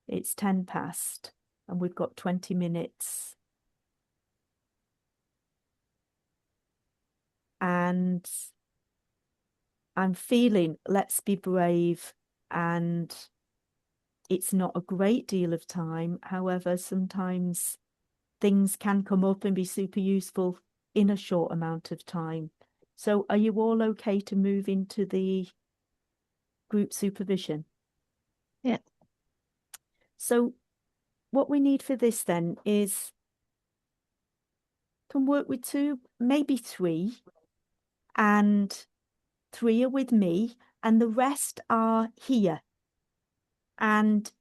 it's 10 past and we've got 20 minutes. And I'm feeling, let's be brave, and it's not a great deal of time. However, sometimes things can come up and be super useful in a short amount of time. So are you all okay to move into the group supervision? Yeah. So what we need for this then is, can work with 2, maybe 3, and 3 are with me, and the rest are here. And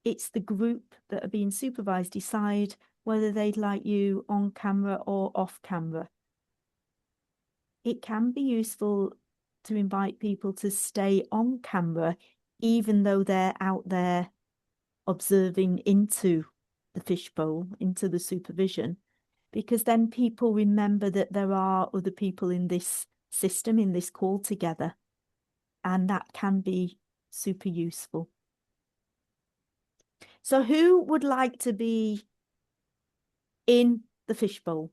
it's the group that are being supervised decide whether they'd like you on camera or off camera. It can be useful to invite people to stay on camera, even though they're out there observing into the fishbowl, into the supervision, because then people remember that there are other people in this system, in this call together, and that can be super useful. So who would like to be in the fishbowl?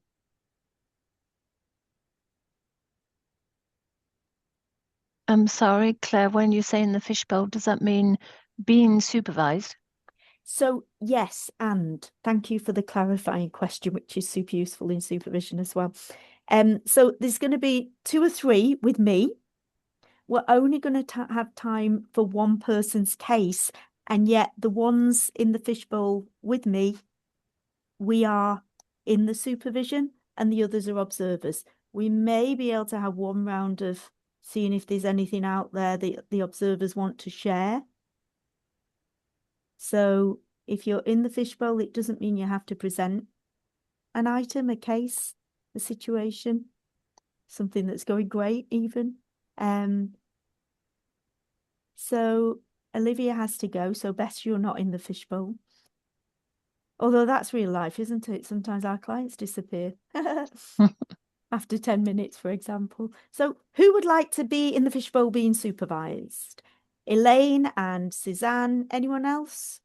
I'm sorry, Claire, when you say in the fishbowl, does that mean being supervised? So yes, and thank you for the clarifying question, which is super useful in supervision as well. So there's going to be 2 or 3 with me. We're only going to have time for one person's case, and yet the ones in the fishbowl with me, we are in the supervision and the others are observers. We may be able to have one round of seeing if there's anything out there that the observers want to share. So if you're in the fishbowl, it doesn't mean you have to present an item, a case, a situation, something that's going great even. So Olivia has to go, so best you're not in the fishbowl. Although that's real life, isn't it? Sometimes our clients disappear after 10 minutes, for example. So who would like to be in the fishbowl being supervised? Elaine and Suzanne, anyone else?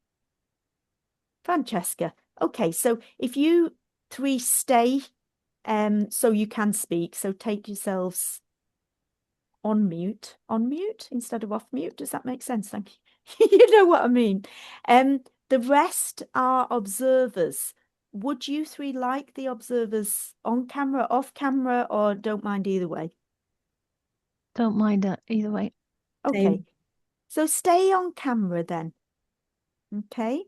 Francesca. Okay, so if you 3 stay, so you can speak, so take yourselves on mute instead of off mute. Does that make sense? Thank you. You know what I mean. The rest are observers. Would you 3 like the observers on camera, off camera, or don't mind either way? Don't mind that either way. Okay, Same. so stay on camera then. Okay,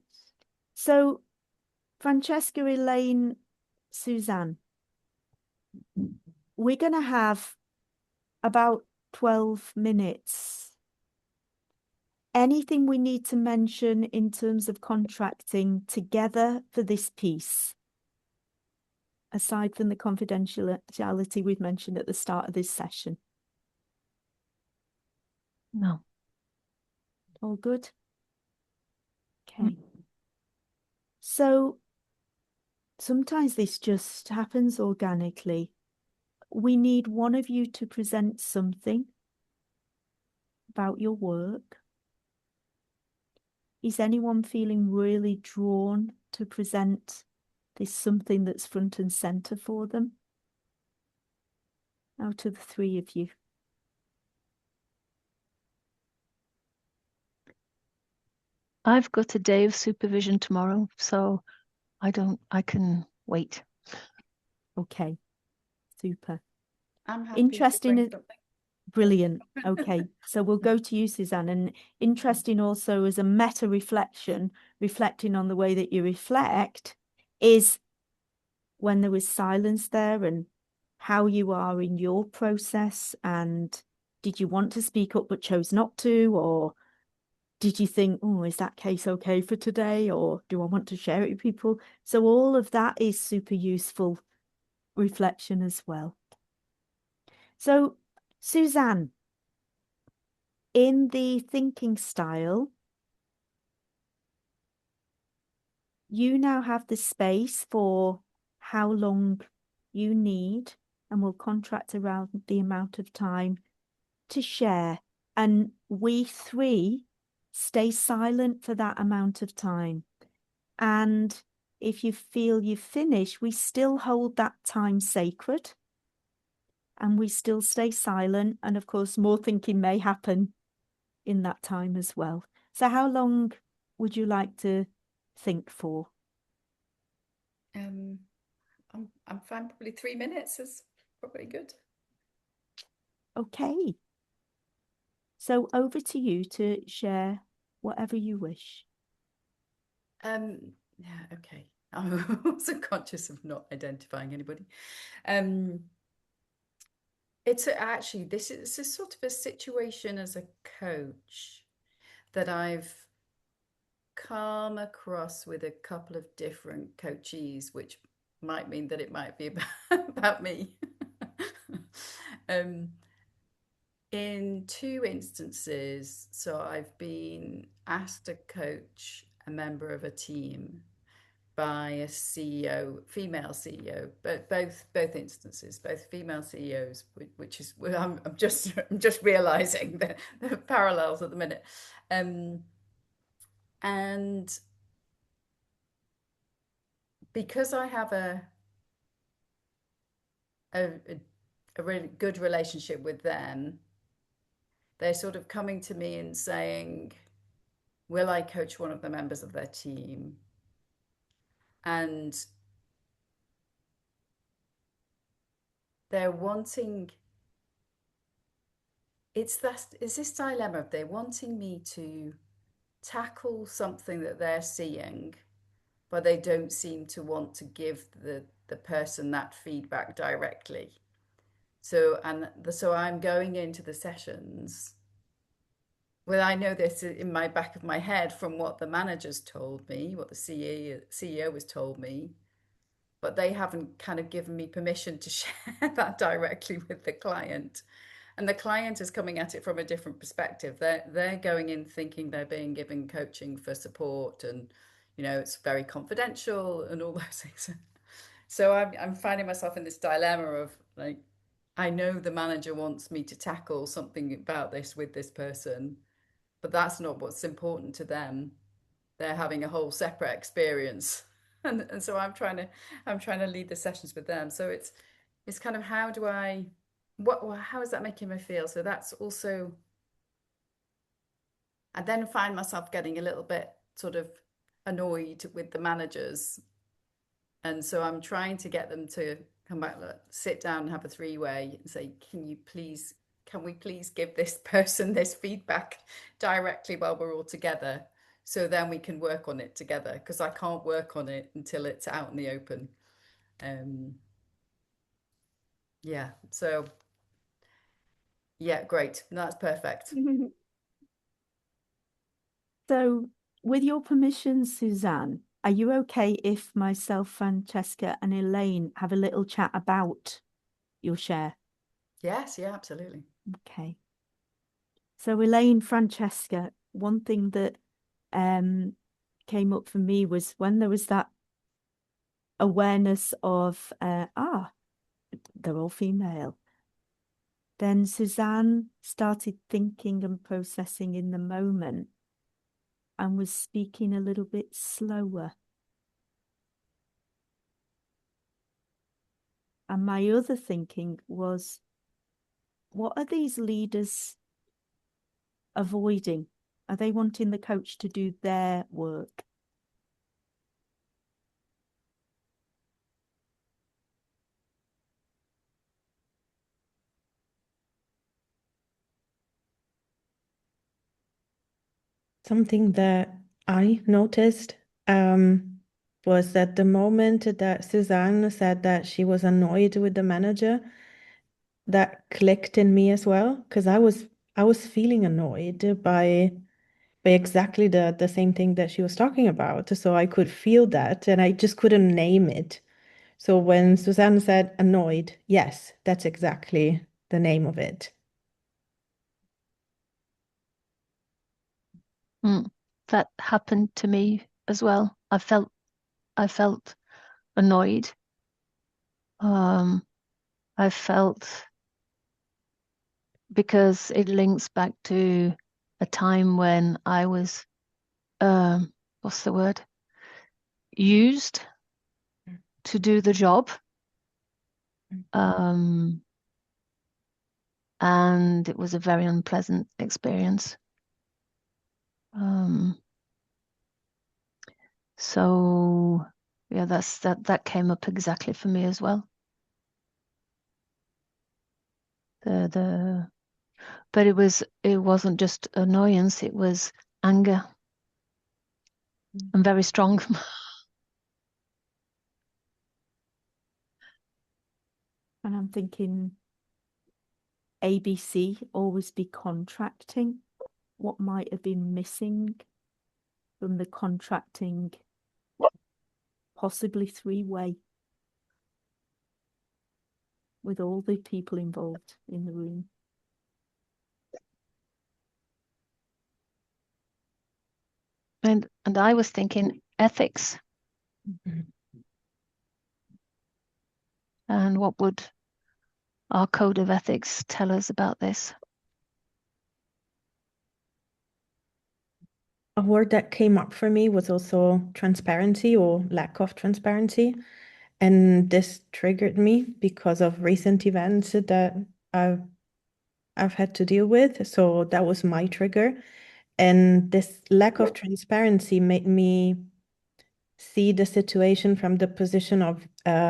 so Francesca, Elaine, Suzanne, we're going to have about 12 minutes. Anything we need to mention in terms of contracting together for this piece, aside from the confidentiality we've mentioned at the start of this session? No. All good? Okay. So sometimes this just happens organically. We need one of you to present something about your work. Is anyone feeling really drawn to present this something that's front and center for them? Out of the three of you. I've got a day of supervision tomorrow, so I can wait. Okay, super. I'm happy to Interesting. bring something. Brilliant. Okay, so we'll go to you, Suzanne. And interesting also as a meta reflection, reflecting on the way that you reflect, is when there was silence there and how you are in your process. And did you want to speak up but chose not to? Or did you think, oh, is that case okay for today? Or do I want to share it with people? So all of that is super useful reflection as well. So, Suzanne, in the thinking style, you now have the space for how long you need, and we'll contract around the amount of time to share. And we three stay silent for that amount of time. And if you feel you've finished, we still hold that time sacred and we still stay silent. And of course, more thinking may happen in that time as well. So how long would you like to think for? I'm fine. Probably 3 minutes is probably good. Okay. So over to you to share whatever you wish. Yeah, okay. I'm also conscious of not identifying anybody. This is a sort of a situation as a coach that I've come across with a couple of different coachees, which might mean that it might be about me. In two instances, so I've been asked to coach a member of a team by a CEO, female CEO, but both instances, both female CEOs, which is I'm just realizing the parallels at the minute, and because I have a really good relationship with them, they're sort of coming to me and saying, will I coach one of the members of their team? And they're wanting, it's this dilemma of they're wanting me to tackle something that they're seeing, but they don't seem to want to give the person that feedback directly. So I'm going into the sessions. Well, I know this in my back of my head from what the managers told me, what the CEO has told me, but they haven't kind of given me permission to share that directly with the client. And the client is coming at it from a different perspective. They're going in thinking they're being given coaching for support, and it's very confidential and all those things. So I'm finding myself in this dilemma of like, I know the manager wants me to tackle something about this with this person, but that's not what's important to them. They're having a whole separate experience, and so I'm trying to lead the sessions with them. So it's kind of how is that making me feel? So that's also, I then find myself getting a little bit sort of annoyed with the managers, and so I'm trying to get them to come back, sit down and have a three-way and say, can we please give this person this feedback directly while we're all together, so then we can work on it together, because I can't work on it until it's out in the open. Yeah, so yeah, great. That's perfect. So with your permission, Suzanne, are you okay if myself, Francesca and Elaine have a little chat about your share? Yes, yeah, absolutely. Okay. So Elaine, Francesca, one thing that came up for me was when there was that awareness of, they're all female. Then Suzanne started thinking and processing in the moment and was speaking a little bit slower. And my other thinking was, what are these leaders avoiding? Are they wanting the coach to do their work? Something that I noticed was that the moment that Suzanne said that she was annoyed with the manager, that clicked in me as well, because I was feeling annoyed by exactly the same thing that she was talking about. So I could feel that and I just couldn't name it. So when Suzanne said annoyed, yes, that's exactly the name of it. That happened to me as well. I felt annoyed. I felt, because it links back to a time when I was, what's the word? Used to do the job. And it was a very unpleasant experience. So yeah, that came up exactly for me as well. But it wasn't just annoyance, it was anger. And very strong. And I'm thinking, ABC, always be contracting. What might have been missing from the contracting, possibly three-way, with all the people involved in the room? And I was thinking ethics. And what would our code of ethics tell us about this? A word that came up for me was also transparency or lack of transparency. And this triggered me because of recent events that I've had to deal with. So that was my trigger. And this lack of transparency made me see the situation from the position of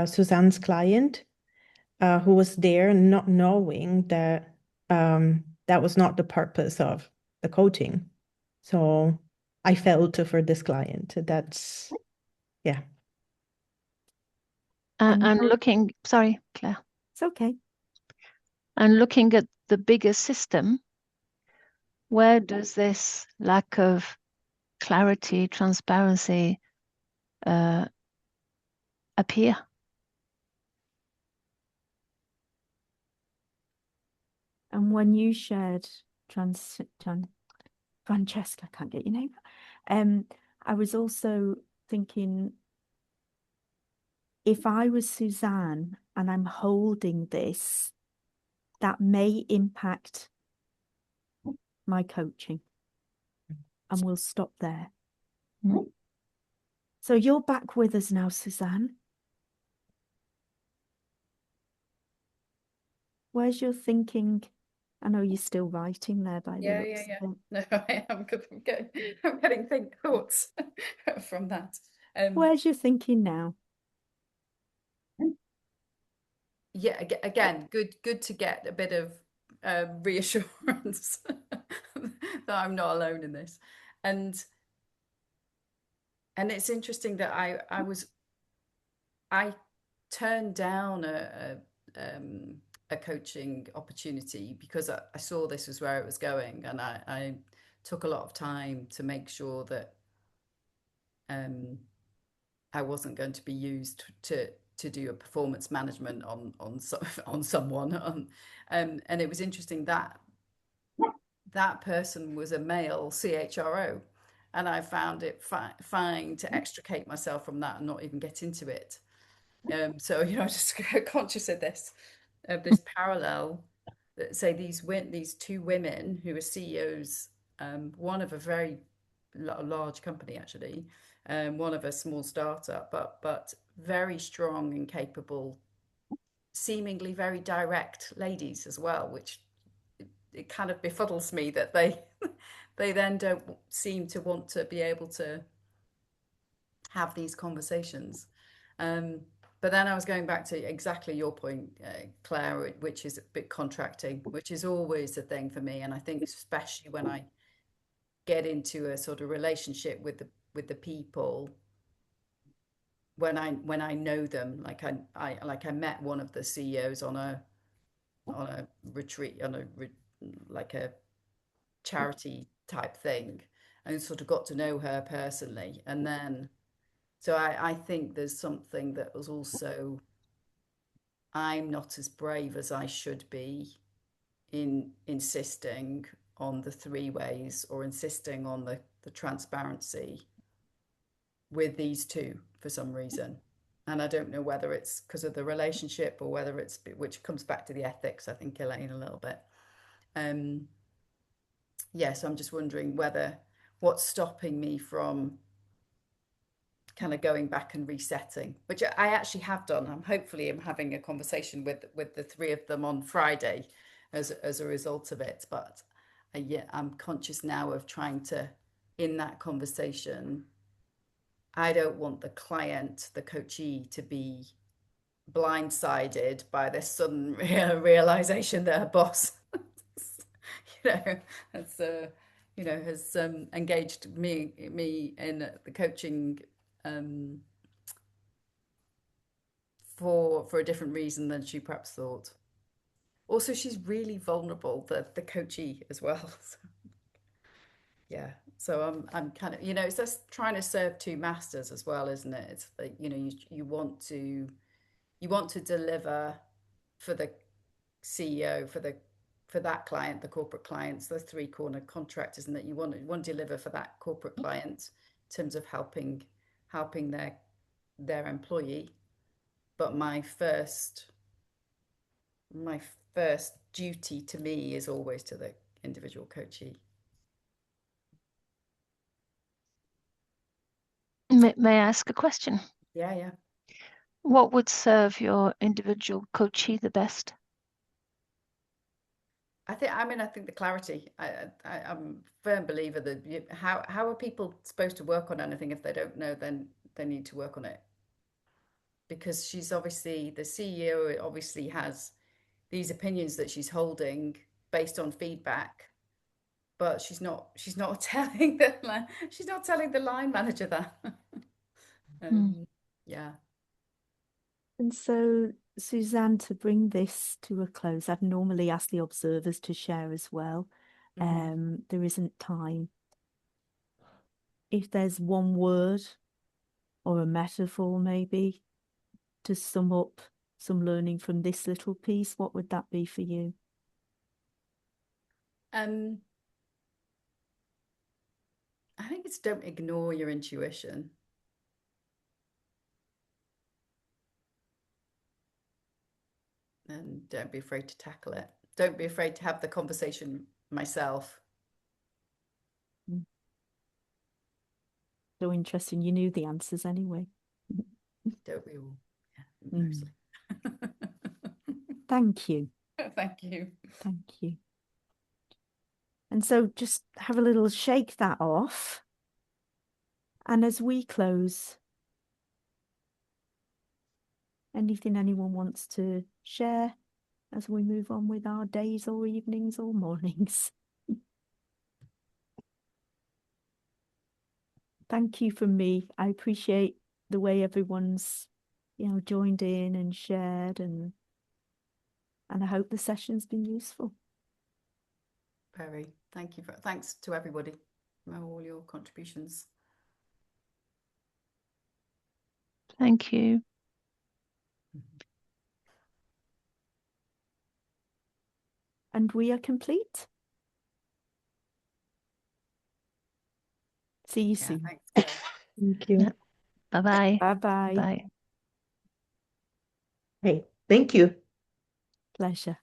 Suzanne's client, who was there not knowing that that was not the purpose of the coaching. So I felt for this client. That's, yeah. And looking, sorry, Claire. It's okay. And looking at the bigger system, where does this lack of clarity, transparency appear? And when you shared Francesca, I can't get your name. I was also thinking, if I was Suzanne and I'm holding this, that may impact my coaching. And we'll stop there. So you're back with us now, Suzanne. Where's your thinking? I know you're still writing there by the looks of it. No, I am good. I'm getting thoughts from that. Where's your thinking now? Yeah, again, good to get a bit of reassurance that I'm not alone in this. And it's interesting that I turned down a coaching opportunity because I saw this was where it was going, and I took a lot of time to make sure that I wasn't going to be used to do a performance management on someone. And it was interesting that that person was a male CHRO, and I found it fine to extricate myself from that and not even get into it. So you know, just conscious of this parallel. That say these two women who are CEOs, one of a very large company actually, one of a small startup, but very strong and capable, seemingly very direct ladies as well, which it kind of befuddles me that they then don't seem to want to be able to have these conversations. But then I was going back to exactly your point, Claire, which is a bit contracting, which is always a thing for me. And I think especially when I get into a sort of relationship with the people, when I know them, like I met one of the CEOs on a retreat, like a charity type thing, and sort of got to know her personally. And then so I think there's something that was also, I'm not as brave as I should be in insisting on the three ways or insisting on the transparency with these two for some reason. And I don't know whether it's because of the relationship or whether it's, which comes back to the ethics, I think, Elaine, a little bit. Yeah, so I'm just wondering what's stopping me from kind of going back and resetting, which I actually have done. I'm having a conversation with the three of them on Friday as a result of it. But yeah, I'm conscious now of trying to, in that conversation, I don't want the client, the coachee, to be blindsided by this sudden realization that her boss, has engaged me in the coaching for a different reason than she perhaps thought. Also, she's really vulnerable, the coachee as well. So, yeah. So I'm kind of, it's just trying to serve two masters as well, isn't it? It's like, you want to deliver for the CEO, for that client, the corporate clients, the three corner contractors, and that you want to deliver for that corporate client in terms of helping their employee. But my first duty to me is always to the individual coachee. May I ask a question? Yeah. What would serve your individual coachee the best? I think the clarity. I'm a firm believer that how are people supposed to work on anything if they don't know? Then they need to work on it. Because she's obviously, the CEO obviously has these opinions that she's holding based on feedback, but she's not telling the line manager that. Yeah. And so, Suzanne, to bring this to a close, I'd normally ask the observers to share as well. There isn't time. If there's one word or a metaphor maybe to sum up some learning from this little piece, what would that be for you? I think it's don't ignore your intuition. And don't be afraid to tackle it. Don't be afraid to have the conversation myself. So interesting. You knew the answers anyway. Don't we all? Yeah, mostly. Thank you. Thank you. Thank you. And so just have a little shake that off. And as we close, anything anyone wants to share as we move on with our days or evenings or mornings? Thank you from me. I appreciate the way everyone's, joined in and shared, and I hope the session's been useful. Very. Thank you. Thanks to everybody for all your contributions. Thank you. And we are complete. See you Yeah, soon. thanks, Claire. Thank you. Yeah. Bye-bye. Bye-bye. Bye. Hey, thank you. Pleasure.